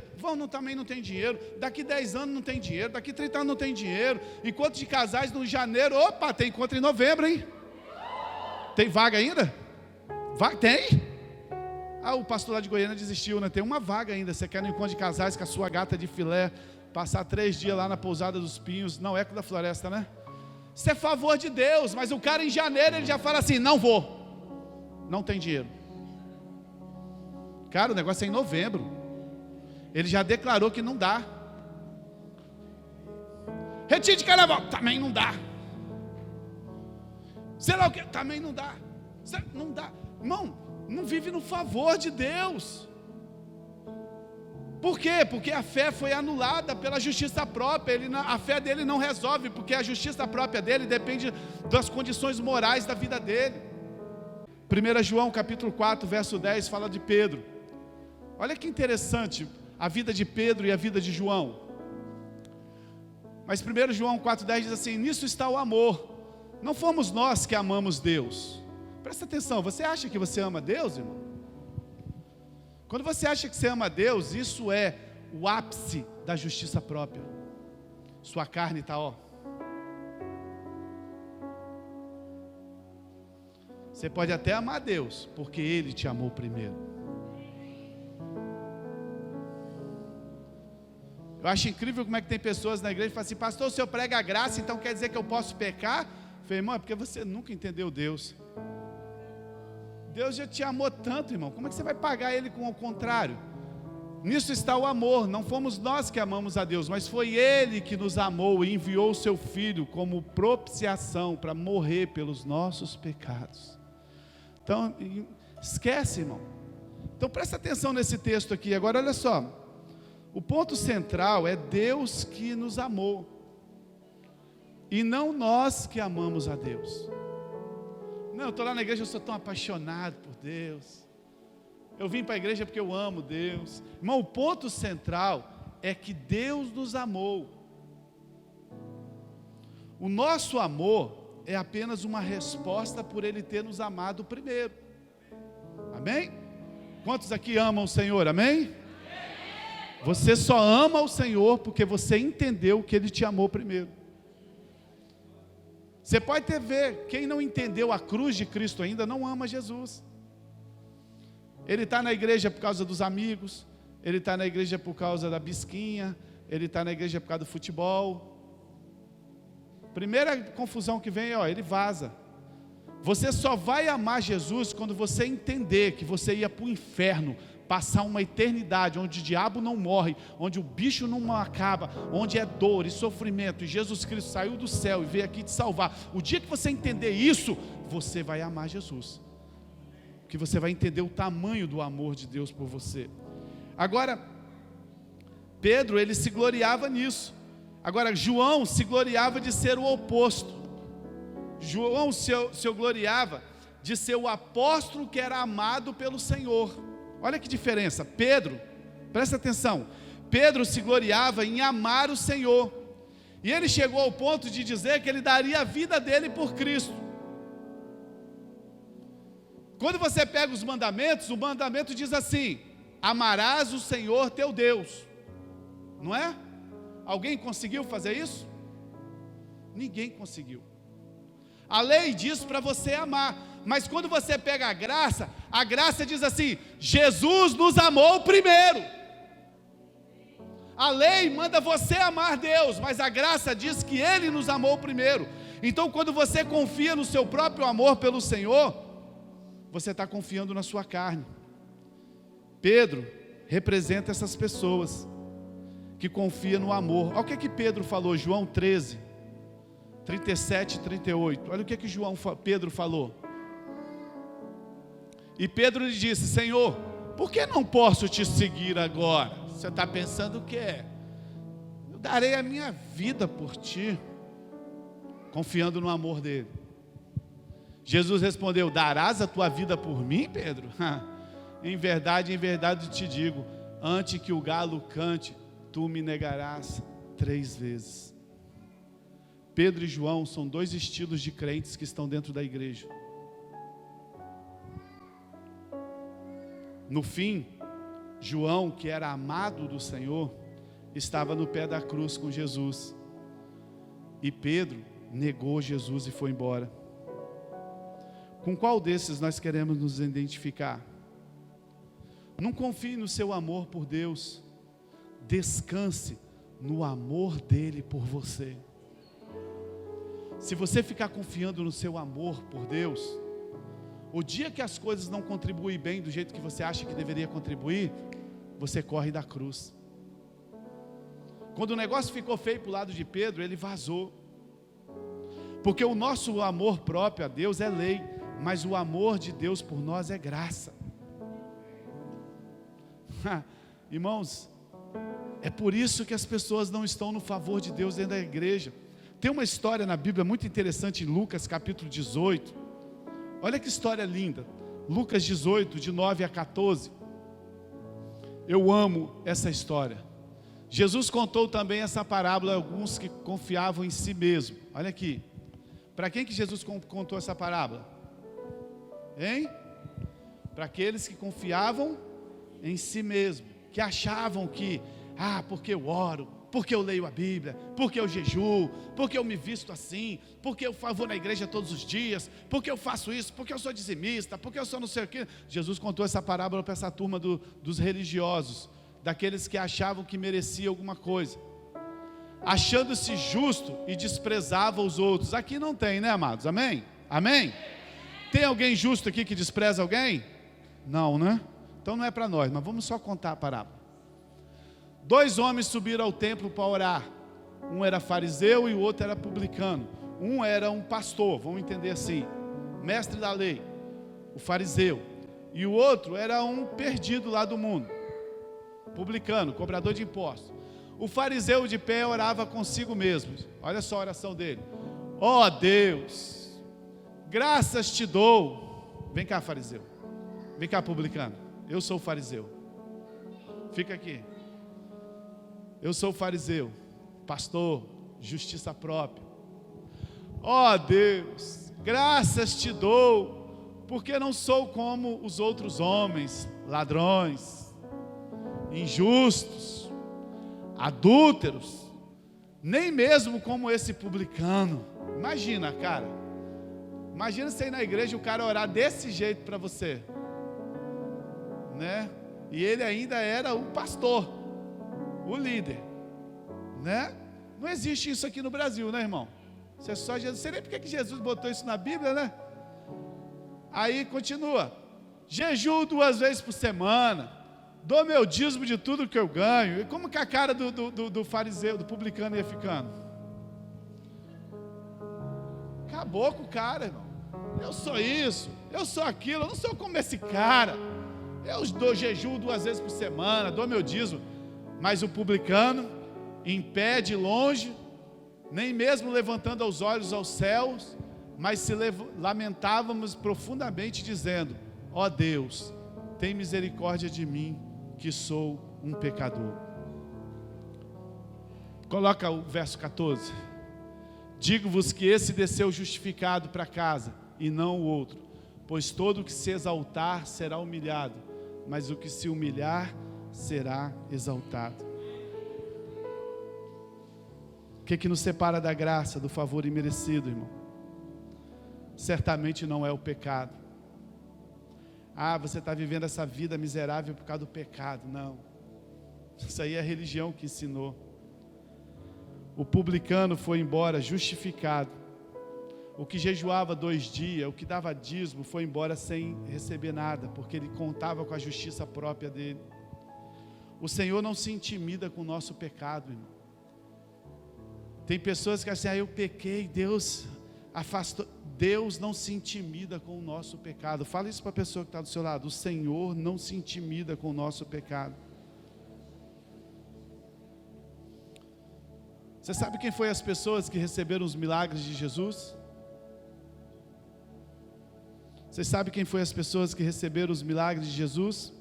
Também não tem dinheiro. Daqui 10 anos não tem dinheiro. Daqui 30 anos não tem dinheiro. Encontro de casais no janeiro. Opa, tem encontro em novembro, hein? Tem vaga ainda? Tem? O pastor lá de Goiânia desistiu, né? Tem uma vaga ainda. Você quer no encontro de casais com a sua gata de filé, passar 3 dias lá na pousada dos Pinhos, não Eco da Floresta, né? Isso é favor de Deus. Mas o cara em janeiro ele já fala assim, não vou. Não tem dinheiro. Cara, o negócio é em novembro. Ele já declarou que não dá. Retiro de carnaval, também não dá. Sei lá o que, também não dá. Não dá. Irmão, não vive no favor de Deus. Por quê? Porque a fé foi anulada pela justiça própria. A fé dele não resolve, porque a justiça própria dele depende das condições morais da vida dele. 1 João capítulo 4, verso 10 fala de Pedro. Olha que interessante a vida de Pedro e a vida de João. Mas 1 João 4,10 diz assim, nisso está o amor. Não fomos nós que amamos Deus. Presta atenção, você acha que você ama Deus, irmão? Quando você acha que você ama Deus, isso é o ápice da justiça própria. Sua carne está, Você pode até amar Deus, porque Ele te amou primeiro. Eu acho incrível como é que tem pessoas na igreja que falam assim, pastor, o senhor prega a graça, então quer dizer que eu posso pecar? Eu falei, irmão, é porque você nunca entendeu Deus. Deus já te amou tanto, irmão, como é que você vai pagar Ele com o contrário? Nisso está o amor. Não fomos nós que amamos a Deus, mas foi Ele que nos amou e enviou o seu Filho como propiciação para morrer pelos nossos pecados. Então, esquece, irmão. Então presta atenção nesse texto aqui. Agora olha só, o ponto central é Deus que nos amou, e não nós que amamos a Deus. Não, eu estou lá na igreja, eu sou tão apaixonado por Deus, eu vim para a igreja porque eu amo Deus. Irmão, o ponto central é que Deus nos amou. O nosso amor é apenas uma resposta por Ele ter nos amado primeiro. Amém? Quantos aqui amam o Senhor? Amém? Você só ama o Senhor porque você entendeu que Ele te amou primeiro. Você pode ter ver, quem não entendeu a cruz de Cristo ainda não ama Jesus. Ele está na igreja por causa dos amigos, ele está na igreja por causa da bisquinha, ele está na igreja por causa do futebol. Primeira confusão que vem, ele vaza. Você só vai amar Jesus quando você entender que você ia para o inferno, passar uma eternidade onde o diabo não morre, onde o bicho não acaba, onde é dor e sofrimento, e Jesus Cristo saiu do céu e veio aqui te salvar. O dia que você entender isso, você vai amar Jesus, que você vai entender o tamanho do amor de Deus por você. Agora, Pedro, ele se gloriava nisso. Agora, João se gloriava de ser o oposto. João se gloriava de ser o apóstolo que era amado pelo Senhor. Olha que diferença. Pedro, presta atenção, Pedro se gloriava em amar o Senhor, e ele chegou ao ponto de dizer que ele daria a vida dele por Cristo. Quando você pega os mandamentos, o mandamento diz assim: amarás o Senhor teu Deus, não é? Alguém conseguiu fazer isso? Ninguém conseguiu. A lei diz para você amar, mas quando você pega a graça diz assim: Jesus nos amou primeiro. A lei manda você amar Deus, mas a graça diz que Ele nos amou primeiro. Então, quando você confia no seu próprio amor pelo Senhor, você está confiando na sua carne. Pedro representa essas pessoas que confiam no amor. Olha o que Pedro falou, João 13, 37 e 38. Olha o que Pedro falou. E Pedro lhe disse: Senhor, por que não posso te seguir agora? Você está pensando o que é? Eu darei a minha vida por ti, confiando no amor dele. Jesus respondeu: darás a tua vida por mim, Pedro? Em verdade te digo, antes que o galo cante, tu me negarás 3 vezes. Pedro e João são 2 estilos de crentes que estão dentro da igreja. No fim, João, que era amado do Senhor, estava no pé da cruz com Jesus, e Pedro negou Jesus e foi embora. Com qual desses nós queremos nos identificar? Não confie no seu amor por Deus, descanse no amor dele por você. Se você ficar confiando no seu amor por Deus, o dia que as coisas não contribuem bem do jeito que você acha que deveria contribuir, você corre da cruz. Quando o negócio ficou feio para o lado de Pedro, ele vazou. Porque o nosso amor próprio a Deus é lei, mas o amor de Deus por nós é graça. Irmãos, é por isso que as pessoas não estão no favor de Deus dentro da igreja. Tem uma história na Bíblia muito interessante em Lucas capítulo 18. Olha que história linda. Lucas 18, de 9 a 14. Eu amo essa história. Jesus contou também essa parábola a alguns que confiavam em si mesmo. Olha aqui. Para quem que Jesus contou essa parábola? Hein? Para aqueles que confiavam em si mesmo, que achavam que, porque eu oro, porque eu leio a Bíblia, porque eu jejuo, porque eu me visto assim, porque eu vou na igreja todos os dias, porque eu faço isso, porque eu sou dizimista, porque eu sou não sei o que. Jesus contou essa parábola para essa turma dos religiosos, daqueles que achavam que merecia alguma coisa, achando-se justo e desprezava os outros. Aqui não tem, né, amados? Amém? Amém? Tem alguém justo aqui que despreza alguém? Não, né? Então não é para nós, mas vamos só contar a parábola. 2 homens subiram ao templo para orar. Um era fariseu e o outro era publicano. Um era um pastor, vamos entender assim, mestre da lei, o fariseu. E o outro era um perdido lá do mundo, publicano, cobrador de impostos. O fariseu de pé orava consigo mesmo. Olha só a oração dele: ó Deus, graças te dou. Vem cá, fariseu. Vem cá, publicano. Eu sou o fariseu. Fica aqui. Eu sou o fariseu, pastor, justiça própria. Ó Deus, graças te dou, porque não sou como os outros homens, ladrões, injustos, adúlteros, nem mesmo como esse publicano. Imagina, cara. Imagina você ir na igreja e o cara orar desse jeito para você, né? E ele ainda era o pastor, o líder, né? Não existe isso aqui no Brasil, né, irmão? Isso é só Jesus. Não sei nem porque que Jesus botou isso na Bíblia, né? Aí continua: jejuo 2 vezes por semana, dou meu dízimo de tudo que eu ganho. E como que a cara do fariseu, do publicano ia ficando? Acabou com o cara, irmão. Eu sou isso, eu sou aquilo, eu não sou como esse cara. Eu dou jejuo 2 vezes por semana, dou meu dízimo. Mas o publicano, em pé de longe, nem mesmo levantando os olhos aos céus, mas se lamentávamos profundamente, dizendo: ó Deus, tem misericórdia de mim, que sou um pecador. Coloca o verso 14. Digo-vos que esse desceu justificado para casa, e não o outro. Pois todo o que se exaltar será humilhado, mas o que se humilhar será exaltado. O que nos separa da graça, do favor imerecido, irmão? Certamente não é o pecado. Ah, você está vivendo essa vida miserável por causa do pecado. Não. Isso aí é a religião que ensinou. O publicano foi embora justificado. O que jejuava 2 dias, o que dava dízimo, foi embora sem receber nada, porque ele contava com a justiça própria dele. O Senhor não se intimida com o nosso pecado, irmão. Tem pessoas que assim: eu pequei, Deus afastou. Deus não se intimida com o nosso pecado. Fala isso para a pessoa que está do seu lado: o Senhor não se intimida com o nosso pecado. Você sabe quem foi as pessoas que receberam os milagres de Jesus? Você sabe quem foi as pessoas que receberam os milagres de Jesus?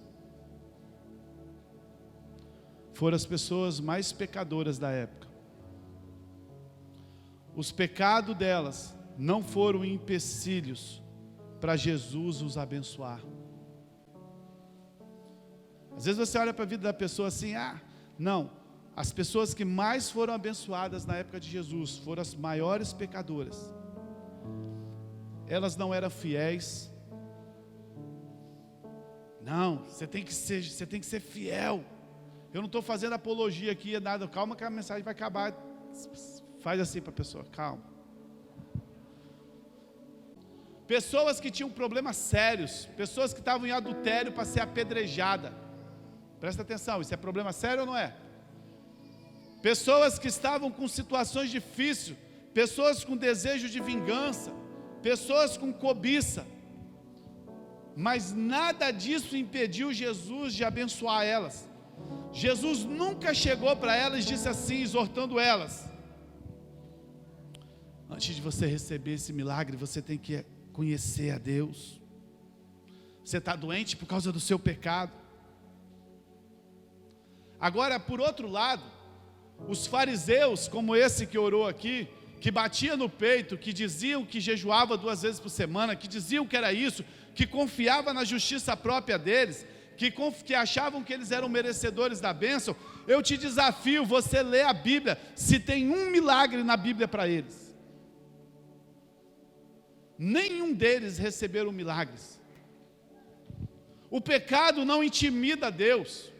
Foram as pessoas mais pecadoras da época. Os pecados delas não foram empecilhos para Jesus os abençoar. Às vezes você olha para a vida da pessoa assim: não. As pessoas que mais foram abençoadas na época de Jesus foram as maiores pecadoras. Elas não eram fiéis. Não, você tem que ser fiel. Eu não estou fazendo apologia aqui, nada. Calma que a mensagem vai acabar. Faz assim para a pessoa, calma. Pessoas que tinham problemas sérios, pessoas que estavam em adultério para ser apedrejada. Presta atenção, isso é problema sério ou não é? Pessoas que estavam com situações difíceis, pessoas com desejo de vingança, pessoas com cobiça. Mas nada disso impediu Jesus de abençoar elas. Jesus nunca chegou para elas e disse assim, exortando elas: antes de você receber esse milagre, você tem que conhecer a Deus. Você está doente por causa do seu pecado. Agora, por outro lado, os fariseus, como esse que orou aqui, que batia no peito, que diziam que jejuava 2 vezes por semana, que diziam que era isso, que confiava na justiça própria deles, que achavam que eles eram merecedores da bênção, eu te desafio, você lê a Bíblia, se tem um milagre na Bíblia para eles. Nenhum deles receberam milagres. O pecado não intimida a Deus.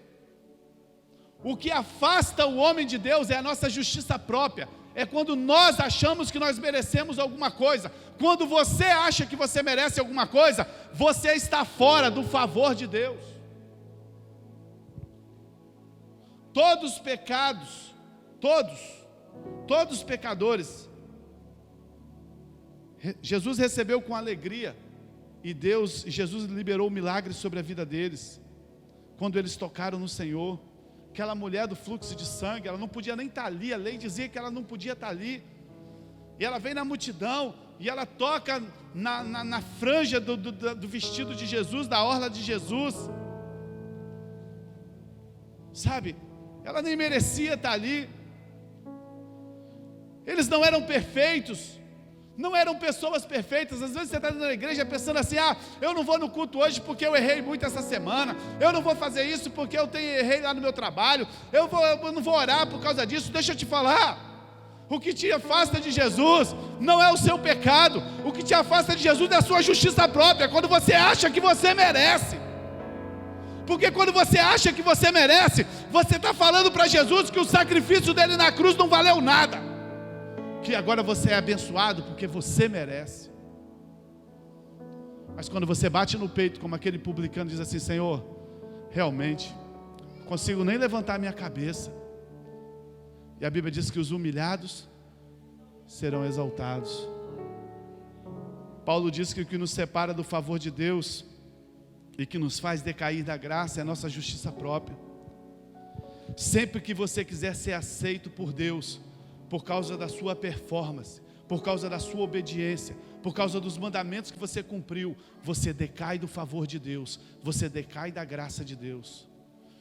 O que afasta o homem de Deus é a nossa justiça própria. É quando nós achamos que nós merecemos alguma coisa. Quando você acha que você merece alguma coisa, você está fora do favor de Deus. todos pecados, todos pecadores, Jesus recebeu com alegria, e Jesus liberou milagres sobre a vida deles, quando eles tocaram no Senhor. Aquela mulher do fluxo de sangue, ela não podia nem estar ali, a lei dizia que ela não podia estar ali, e ela vem na multidão, e ela toca na franja do vestido de Jesus, da orla de Jesus, sabe, ela nem merecia estar ali. Eles não eram perfeitos, não eram pessoas perfeitas. Às vezes você está na igreja pensando assim: eu não vou no culto hoje porque eu errei muito essa semana, eu não vou fazer isso porque eu errei lá no meu trabalho, eu não vou orar por causa disso. Deixa eu te falar, o que te afasta de Jesus não é o seu pecado, o que te afasta de Jesus é a sua justiça própria, quando você acha que você merece. Porque quando você acha que você merece, você está falando para Jesus que o sacrifício dele na cruz não valeu nada, que agora você é abençoado porque você merece. Mas quando você bate no peito como aquele publicano, diz assim: Senhor, realmente não consigo nem levantar minha cabeça. E a Bíblia diz que os humilhados serão exaltados. Paulo diz que o que nos separa do favor de Deus e que nos faz decair da graça é a nossa justiça própria. Sempre que você quiser ser aceito por Deus, por causa da sua performance, por causa da sua obediência, por causa dos mandamentos que você cumpriu, você decai do favor de Deus, você decai da graça de Deus.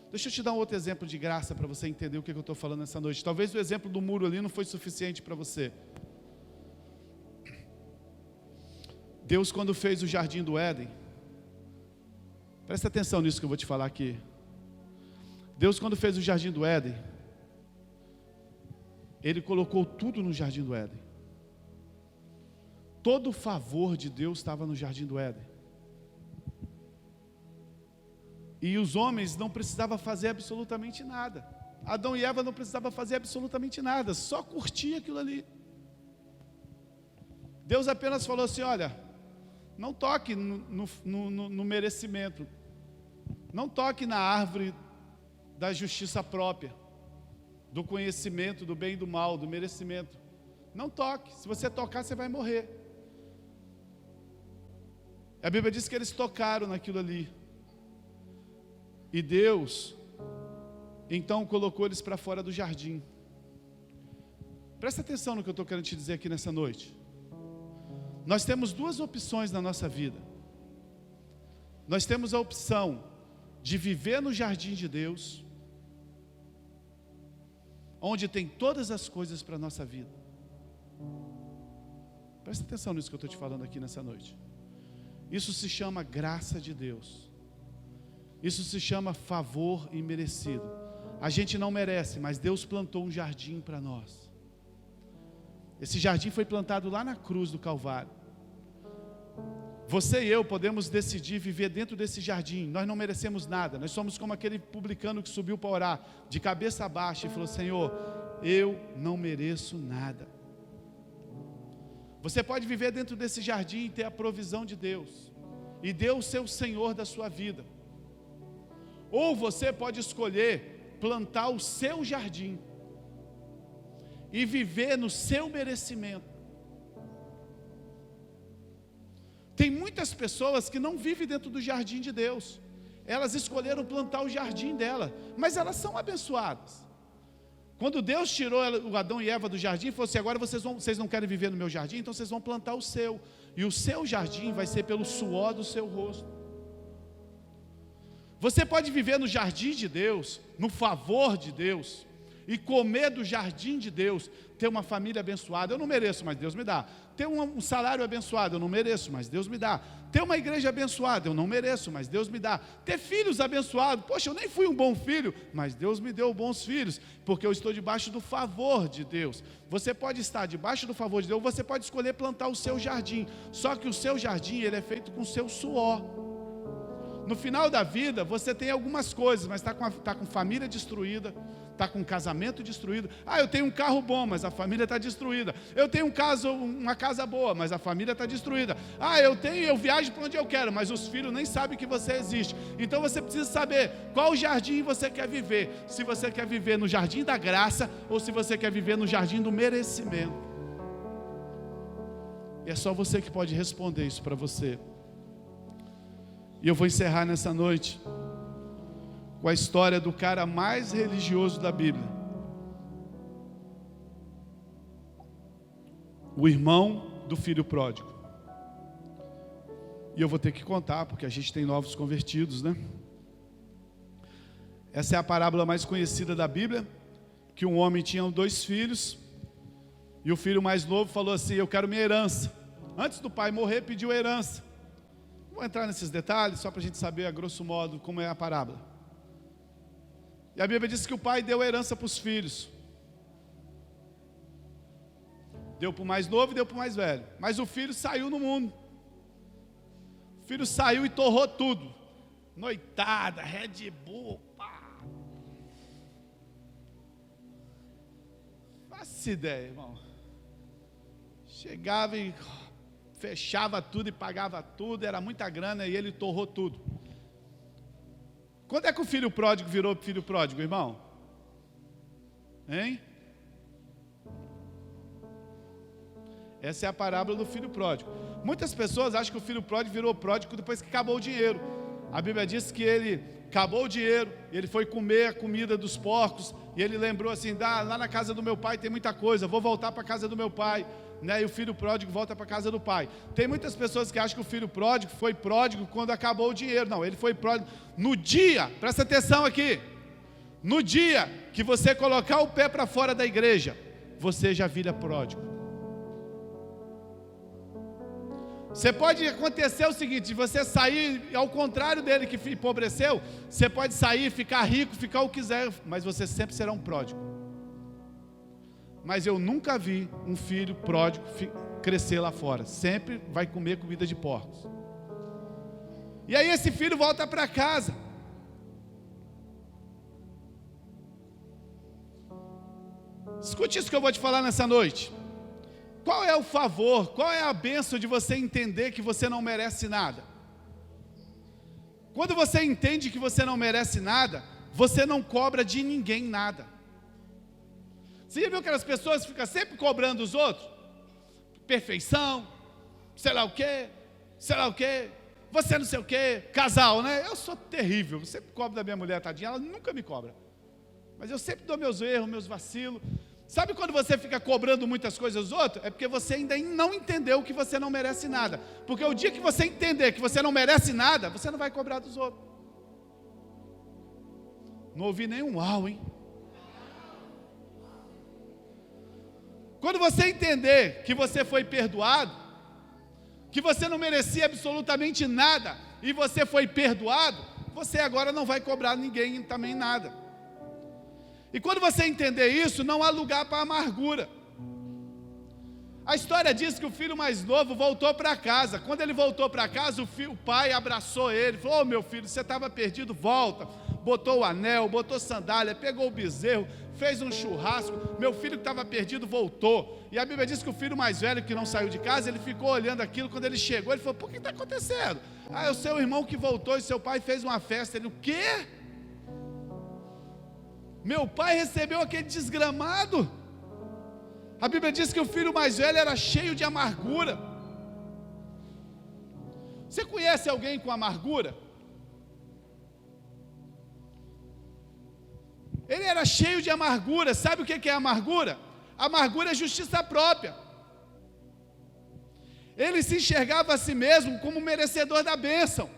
Deixa eu te dar um outro exemplo de graça para você entender o que eu estou falando nessa noite. Talvez o exemplo do muro ali não foi suficiente para você. Deus, quando fez o jardim do Éden, presta atenção nisso que eu vou te falar aqui. Deus, quando fez o jardim do Éden, Ele colocou tudo no jardim do Éden. Todo o favor de Deus estava no jardim do Éden. E os homens não precisavam fazer absolutamente nada. Adão e Eva não precisavam fazer absolutamente nada, só curtir aquilo ali. Deus apenas falou assim: olha, não toque no merecimento, não toque na árvore da justiça própria, do conhecimento, do bem e do mal, do merecimento. Não toque, se você tocar você vai morrer. A Bíblia diz que eles tocaram naquilo ali, e Deus então colocou eles para fora do jardim. Presta atenção no que eu estou querendo te dizer aqui nessa noite. Nós temos duas opções na nossa vida. Nós temos a opção de viver no jardim de Deus, onde tem todas as coisas para a nossa vida. Presta atenção nisso que eu estou te falando aqui nessa noite. Isso se chama graça de Deus. Isso se chama favor imerecido. A gente não merece, mas Deus plantou um jardim para nós. Esse jardim foi plantado lá na cruz do Calvário. Você e eu podemos decidir viver dentro desse jardim. Nós não merecemos nada. Nós somos como aquele publicano que subiu para orar, de cabeça baixa, e falou: Senhor, eu não mereço nada. Você pode viver dentro desse jardim e ter a provisão de Deus, e Deus ser o Senhor da sua vida. Ou você pode escolher plantar o seu jardim e viver no seu merecimento. Tem muitas pessoas que não vivem dentro do jardim de Deus. Elas escolheram plantar o jardim dela, mas elas são abençoadas. Quando Deus tirou o Adão e Eva do jardim, falou assim: agora vocês não querem viver no meu jardim, então vocês vão plantar o seu. E o seu jardim vai ser pelo suor do seu rosto. Você pode viver no jardim de Deus, no favor de Deus, e comer do jardim de Deus, ter uma família abençoada. Eu não mereço, mas Deus me dá. Ter um salário abençoado, eu não mereço, mas Deus me dá. Ter uma igreja abençoada, eu não mereço, mas Deus me dá. Ter filhos abençoados, poxa, eu nem fui um bom filho, mas Deus me deu bons filhos, porque eu estou debaixo do favor de Deus. Você pode estar debaixo do favor de Deus, você pode escolher plantar o seu jardim, só que o seu jardim, ele é feito com o seu suor. No final da vida, você tem algumas coisas, mas está com família destruída, está com um casamento destruído. Eu tenho um carro bom, mas a família está destruída. Eu tenho uma casa boa, mas a família está destruída. Eu viajo para onde eu quero, mas os filhos nem sabem que você existe. Então você precisa saber qual jardim você quer viver. Se você quer viver no jardim da graça ou se você quer viver no jardim do merecimento. E é só você que pode responder isso para você. E eu vou encerrar nessa noite com a história do cara mais religioso da Bíblia. O irmão do filho pródigo. E eu vou ter que contar, porque a gente tem novos convertidos, né? Essa é a parábola mais conhecida da Bíblia, que um homem tinha 2 filhos, e o filho mais novo falou assim: eu quero minha herança. Antes do pai morrer, pediu a herança. Vou entrar nesses detalhes, só para a gente saber, a grosso modo, como é a parábola. E a Bíblia diz que o pai deu a herança para os filhos. Deu para o mais novo e deu para o mais velho. Mas o filho saiu no mundo. O filho saiu e torrou tudo. Noitada, Red Bull, pá. Faça ideia, irmão. Chegava e fechava tudo e pagava tudo. Era muita grana e ele torrou tudo. Quando é que o filho pródigo virou filho pródigo, irmão? Hein? Essa é a parábola do filho pródigo. Muitas pessoas acham que o filho pródigo virou pródigo depois que acabou o dinheiro. A Bíblia diz que ele acabou o dinheiro, ele foi comer a comida dos porcos, e ele lembrou assim: lá na casa do meu pai tem muita coisa, vou voltar para a casa do meu pai. E o filho pródigo volta para a casa do pai. Tem muitas pessoas que acham que o filho pródigo foi pródigo quando acabou o dinheiro. Não, ele foi pródigo no dia, presta atenção aqui, no dia que você colocar o pé para fora da igreja, você já vira pródigo. Você pode acontecer o seguinte: você sair, ao contrário dele que empobreceu, você pode sair, ficar rico, ficar o que quiser, mas você sempre será um pródigo. Mas eu nunca vi um filho pródigo crescer lá fora. Sempre vai comer comida de porcos. E aí esse filho volta para casa. Escute isso que eu vou te falar nessa noite. Qual é o favor, qual é a bênção de você entender que você não merece nada? Quando você entende que você não merece nada, você não cobra de ninguém nada. Você já viu aquelas pessoas que ficam sempre cobrando os outros? Perfeição, sei lá o quê, você não sei o quê, casal, né? Eu sou terrível, eu sempre cobro da minha mulher, tadinha, ela nunca me cobra. Mas eu sempre dou meus erros, meus vacilos. Sabe quando você fica cobrando muitas coisas dos outros? É porque você ainda não entendeu que você não merece nada. Porque o dia que você entender que você não merece nada, você não vai cobrar dos outros. Não ouvi nenhum uau, hein? Quando você entender que você foi perdoado, que você não merecia absolutamente nada, e você foi perdoado, você agora não vai cobrar ninguém também nada. E quando você entender isso, não há lugar para amargura. A história diz que o filho mais novo voltou para casa. Quando ele voltou para casa, o pai abraçou ele, falou: meu filho, você estava perdido, volta. Botou o anel, botou sandália, pegou o bezerro, fez um churrasco. Meu filho que estava perdido voltou. E a Bíblia diz que o filho mais velho, que não saiu de casa, ele ficou olhando aquilo. Quando ele chegou, ele falou: por que está acontecendo? É o seu irmão que voltou e seu pai fez uma festa. Ele: o quê? Meu pai recebeu aquele desgramado? A Bíblia diz que o filho mais velho era cheio de amargura. Você conhece alguém com amargura? Ele era cheio de amargura. Sabe o que é amargura? Amargura é justiça própria. Ele se enxergava a si mesmo como merecedor da bênção.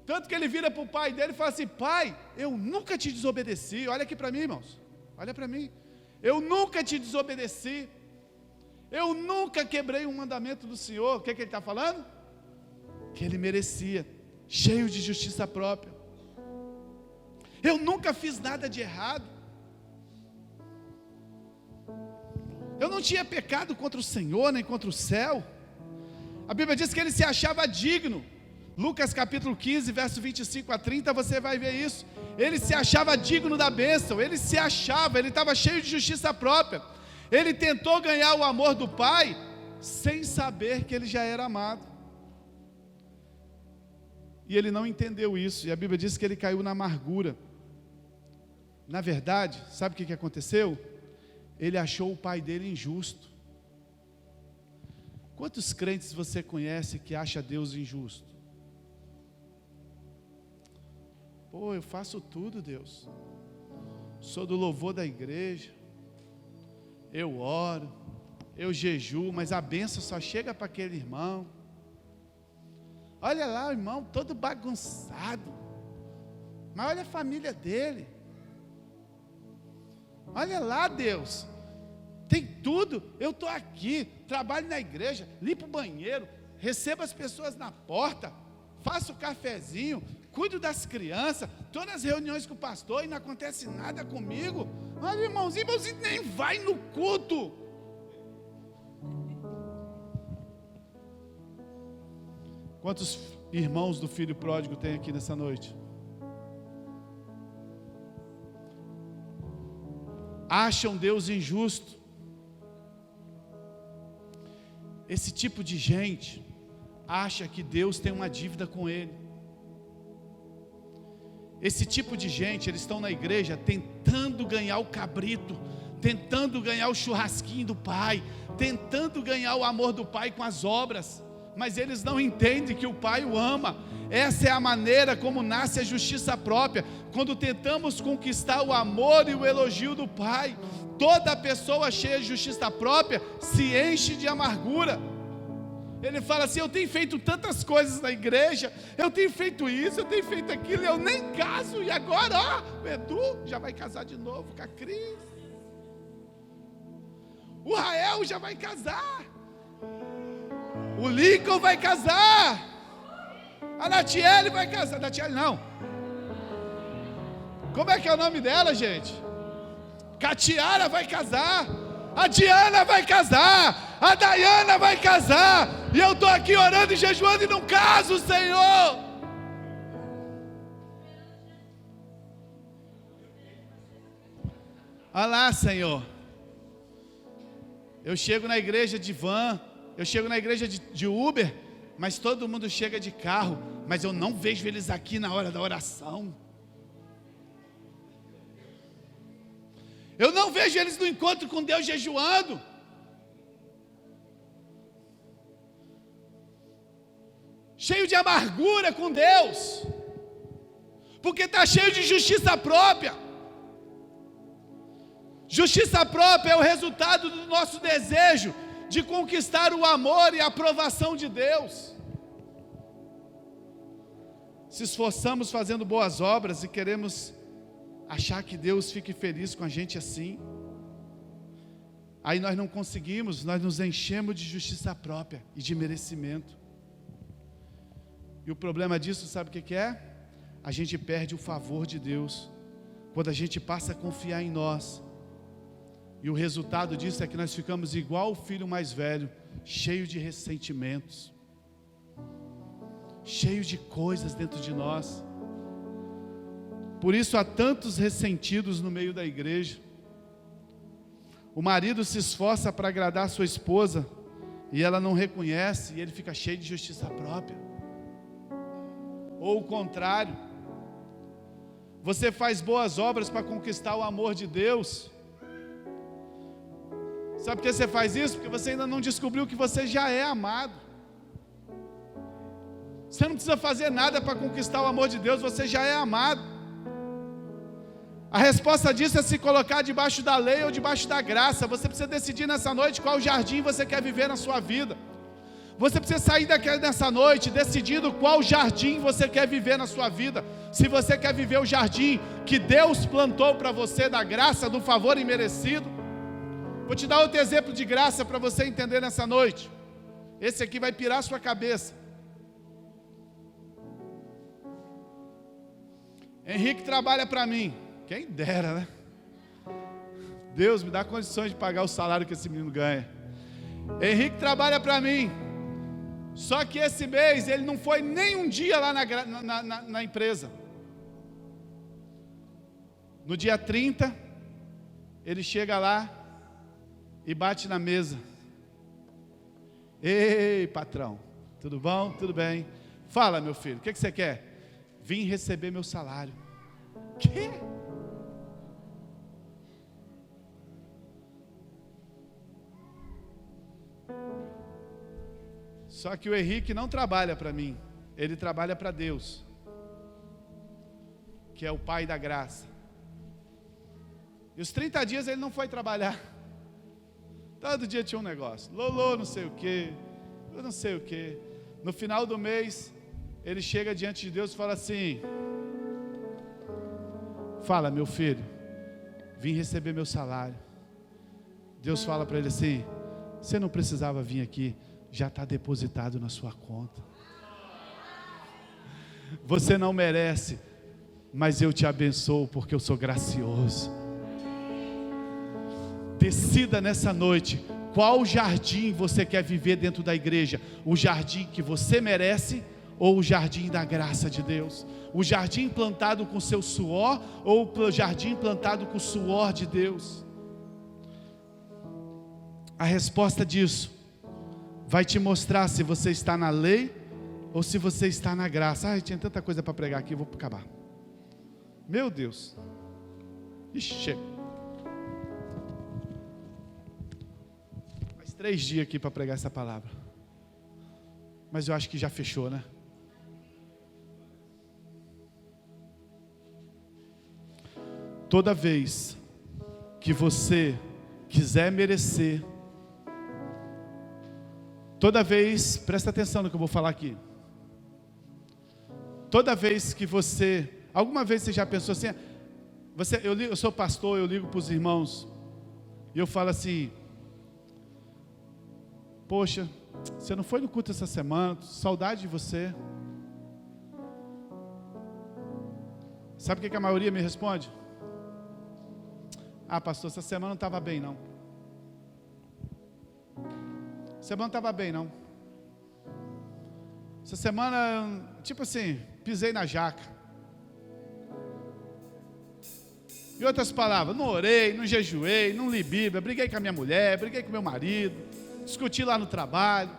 Tanto que ele vira para o pai dele e fala assim: pai, eu nunca te desobedeci. Olha aqui para mim, irmãos, olha para mim. Eu nunca te desobedeci. Eu nunca quebrei um mandamento do Senhor. O que ele está falando? Que ele merecia, cheio de justiça própria. Eu nunca fiz nada de errado. Eu não tinha pecado contra o Senhor, nem contra o céu. A Bíblia diz que ele se achava digno. Lucas capítulo 15, verso 25 a 30, você vai ver isso. Ele se achava digno da bênção, ele estava cheio de justiça própria. Ele tentou ganhar o amor do Pai, sem saber que ele já era amado. E ele não entendeu isso, e a Bíblia diz que ele caiu na amargura. Na verdade, sabe o que aconteceu? Ele achou o pai dele injusto. Quantos crentes você conhece que acha Deus injusto? Pô, eu faço tudo, Deus. Sou do louvor da igreja. Eu oro, eu jejuo, mas a bênção só chega para aquele irmão. Olha lá o irmão todo bagunçado. Mas olha a família dele. Olha lá, Deus. Tem tudo. Eu estou aqui, trabalho na igreja, limpo o banheiro, recebo as pessoas na porta, faço o cafezinho, cuido das crianças, estou nas reuniões com o pastor e não acontece nada comigo. Olha, irmãozinho nem vai no culto. Quantos irmãos do filho pródigo tem aqui nessa noite? Acham Deus injusto. Esse tipo de gente acha que Deus tem uma dívida com ele. Esse tipo de gente, eles estão na igreja tentando ganhar o cabrito, tentando ganhar o churrasquinho do Pai, tentando ganhar o amor do Pai com as obras, mas eles não entendem que o Pai o ama. Essa é a maneira como nasce a justiça própria, quando tentamos conquistar o amor e o elogio do Pai. Toda pessoa cheia de justiça própria se enche de amargura. Ele fala assim: eu tenho feito tantas coisas na igreja, eu tenho feito isso, eu tenho feito aquilo, eu nem caso, e agora, ó, o Edu já vai casar de novo com a Cris, o Rael já vai casar, o Lincoln vai casar, a Natiele vai casar. Natiele não, como é que é o nome dela, gente? Catiara vai casar, a Diana vai casar, a Dayana vai casar, e eu estou aqui orando e jejuando e não caso, Senhor. Olha lá, Senhor, eu chego na igreja de van, eu chego na igreja de Uber, mas todo mundo chega de carro, mas eu não vejo eles aqui na hora da oração. Eu não vejo eles no encontro com Deus jejuando. Cheio de amargura com Deus, porque está cheio de justiça própria. Justiça própria é o resultado do nosso desejo de conquistar o amor e a aprovação de Deus. Se esforçamos fazendo boas obras e queremos achar que Deus fique feliz com a gente assim, aí nós não conseguimos, nós nos enchemos de justiça própria e de merecimento. E o problema disso, sabe o que é? A gente perde o favor de Deus, quando a gente passa a confiar em nós, e o resultado disso é que nós ficamos igual o filho mais velho, cheio de ressentimentos, cheio de coisas dentro de nós. Por isso há tantos ressentidos no meio da igreja. O marido se esforça para agradar a sua esposa, e ela não reconhece, e ele fica cheio de justiça própria. Ou o contrário, você faz boas obras para conquistar o amor de Deus. Sabe por que você faz isso? Porque você ainda não descobriu que você já é amado. Você não precisa fazer nada para conquistar o amor de Deus, você já é amado. A resposta disso é se colocar debaixo da lei ou debaixo da graça. Você precisa decidir nessa noite qual jardim você quer viver na sua vida. Você precisa sair daqui nessa noite decidindo qual jardim você quer viver na sua vida. Se você quer viver o jardim que Deus plantou para você, da graça, do favor imerecido. Vou te dar outro exemplo de graça para você entender nessa noite. Esse aqui vai pirar a sua cabeça. Henrique trabalha para mim. Quem dera, né? Deus me dá condições de pagar o salário que esse menino ganha. Henrique trabalha para mim. Só que esse mês ele não foi nem um dia lá na empresa. No dia 30, ele chega lá e bate na mesa. Ei, patrão, tudo bom? Tudo bem? Fala, meu filho, o que você quer? Vim receber meu salário. Quê? Só que o Henrique não trabalha para mim, ele trabalha para Deus, que é o Pai da graça. E os 30 dias ele não foi trabalhar. Todo dia tinha um negócio. Lolô, não sei o que, eu não sei o que. No final do mês, ele chega diante de Deus e fala assim: fala, meu filho, vim receber meu salário. Deus fala para ele assim: você não precisava vir aqui, já está depositado na sua conta. Você não merece, mas eu te abençoo porque eu sou gracioso. Decida nessa noite qual jardim você quer viver dentro da igreja: o jardim que você merece ou o jardim da graça de Deus? O jardim plantado com seu suor ou o jardim plantado com o suor de Deus? A resposta disso vai te mostrar se você está na lei ou se você está na graça. Ai, tinha tanta coisa para pregar aqui, vou acabar. Meu Deus. Ixi, chega. Mais 3 dias aqui para pregar essa palavra. Mas eu acho que já fechou, né? Toda vez que você quiser merecer, toda vez, presta atenção no que eu vou falar aqui. Toda vez que você, alguma vez você já pensou assim, eu sou pastor, eu ligo para os irmãos, e eu falo assim: poxa, você não foi no culto essa semana, saudade de você. Sabe o que a maioria me responde? Ah, pastor, essa semana não estava bem não. Semana não estava bem não. Essa semana, tipo assim, pisei na jaca. Em outras palavras, não orei, não jejuei, não li Bíblia, briguei com a minha mulher, briguei com meu marido, discuti lá no trabalho.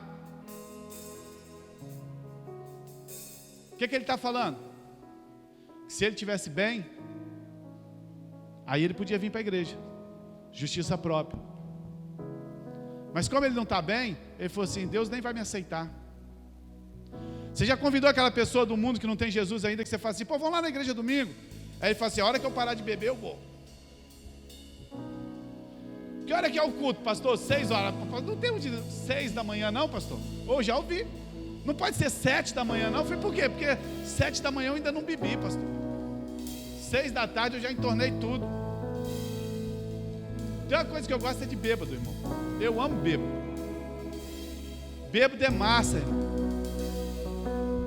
O que ele está falando? Que se ele estivesse bem, aí ele podia vir para a igreja, justiça própria. Mas como ele não está bem, ele falou assim: Deus nem vai me aceitar. Você já convidou aquela pessoa do mundo que não tem Jesus ainda, que você fala assim: pô, vamos lá na igreja domingo. Aí ele fala assim: a hora que eu parar de beber eu vou. Que hora que é o culto, pastor? 6 horas. Não tem 6 da manhã não, pastor? Ou já ouvi. Não pode ser 7 da manhã não. Eu falei: por quê? Porque 7 da manhã eu ainda não bebi, pastor. 6 da tarde eu já entornei tudo. Tem uma coisa que eu gosto é de bêbado, irmão. Eu amo bêbado. Bêbado é massa, irmão.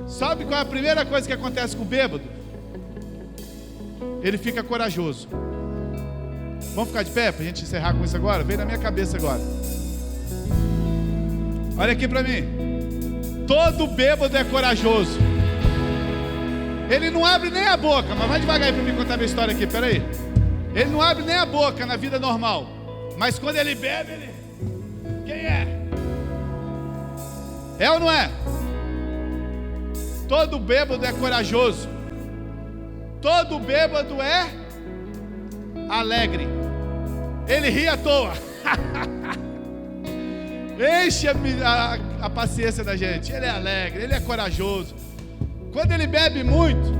Sabe qual é a primeira coisa que acontece com o bêbado? Ele fica corajoso. Vamos ficar de pé para a gente encerrar com isso agora? Veio na minha cabeça agora. Olha aqui para mim. Todo bêbado é corajoso. Ele não abre nem a boca. Mas vai devagar aí para mim contar minha história aqui, peraí. Ele não abre nem a boca na vida normal. Mas quando ele bebe, ele... Quem é? É ou não é? Todo bêbado é corajoso. Todo bêbado é alegre. Ele ri à toa. Enche a paciência da gente. Ele é alegre, ele é corajoso. Quando ele bebe muito,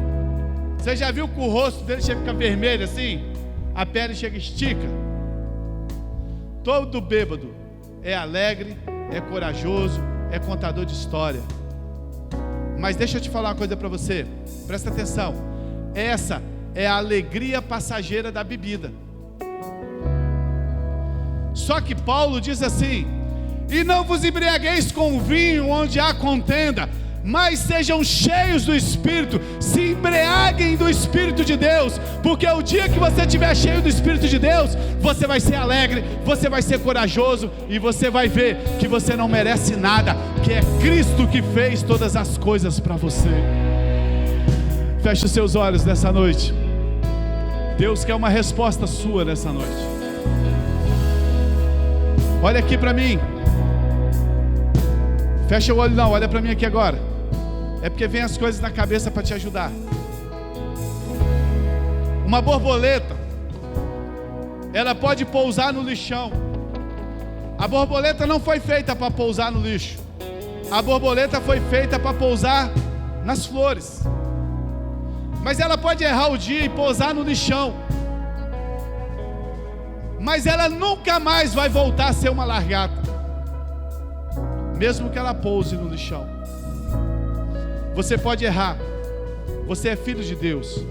você já viu que o rosto dele chega a ficar vermelho assim? A pele chega e estica. Todo bêbado é alegre, é corajoso, é contador de história. Mas deixa eu te falar uma coisa para você. Presta atenção. Essa é a alegria passageira da bebida. Só que Paulo diz assim: e não vos embriagueis com vinho onde há contenda, mas sejam cheios do Espírito, se embriaguem do Espírito de Deus, porque o dia que você estiver cheio do Espírito de Deus, você vai ser alegre, você vai ser corajoso, e você vai ver que você não merece nada, que é Cristo que fez todas as coisas para você. Feche os seus olhos nessa noite. Deus quer uma resposta sua nessa noite. Olha aqui para mim. Fecha o olho não, olha para mim aqui agora. É porque vem as coisas na cabeça para te ajudar. Uma borboleta, ela pode pousar no lixão. A borboleta não foi feita para pousar no lixo. A borboleta foi feita para pousar nas flores. Mas ela pode errar o dia e pousar no lixão. Mas ela nunca mais vai voltar a ser uma largata, mesmo que ela pouse no lixão. Você pode errar. Você é filho de Deus.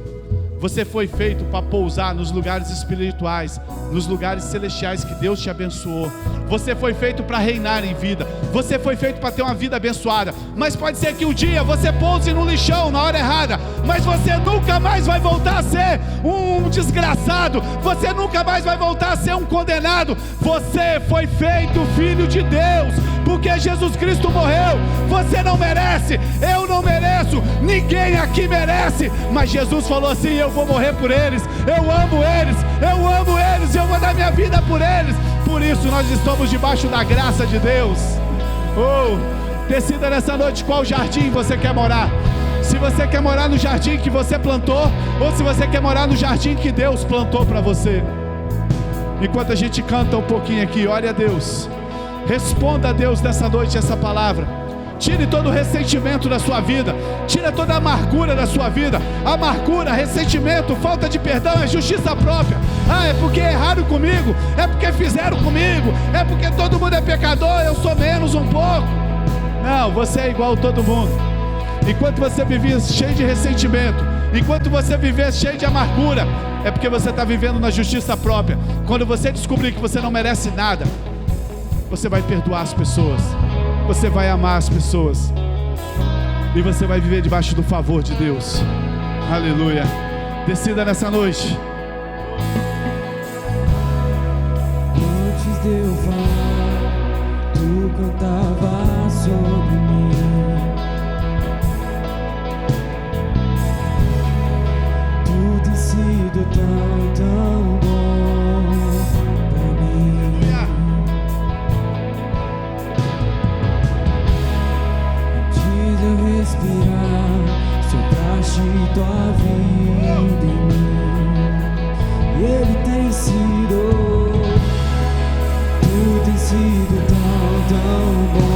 Você foi feito para pousar nos lugares espirituais, nos lugares celestiais que Deus te abençoou. Você foi feito para reinar em vida. Você foi feito para ter uma vida abençoada. Mas pode ser que um dia você pouse no lixão na hora errada, mas você nunca mais vai voltar a ser um desgraçado. Você nunca mais vai voltar a ser um condenado. Você foi feito filho de Deus, porque Jesus Cristo morreu. Você não merece, eu não mereço, ninguém aqui merece, mas Jesus falou assim: eu vou morrer por eles, eu amo eles, eu vou dar minha vida por eles. Por isso nós estamos debaixo da graça de Deus. Decida nessa noite qual jardim você quer morar. Se você quer morar no jardim que você plantou, ou se você quer morar no jardim que Deus plantou para você. Enquanto a gente canta um pouquinho aqui, ore a Deus, responda a Deus nessa noite essa palavra. Tire todo o ressentimento da sua vida, tira toda a amargura da sua vida. Amargura, ressentimento, falta de perdão é justiça própria. É porque erraram comigo, é porque fizeram comigo, é porque todo mundo é pecador, eu sou menos um pouco. Não, você é igual a todo mundo. Enquanto você viver cheio de ressentimento, enquanto você viver cheio de amargura, é porque você está vivendo na justiça própria. Quando você descobrir que você não merece nada, você vai perdoar as pessoas, você vai amar as pessoas, e você vai viver debaixo do favor de Deus. Aleluia. Decida nessa noite. Antes de eu falar, tu cantava sobre mim. Tu tem sido tão, tão bom pra mim. Antes de eu respirar, sopraste tua vida em mim. Ele tem sido, tu tem sido tão, tão bom.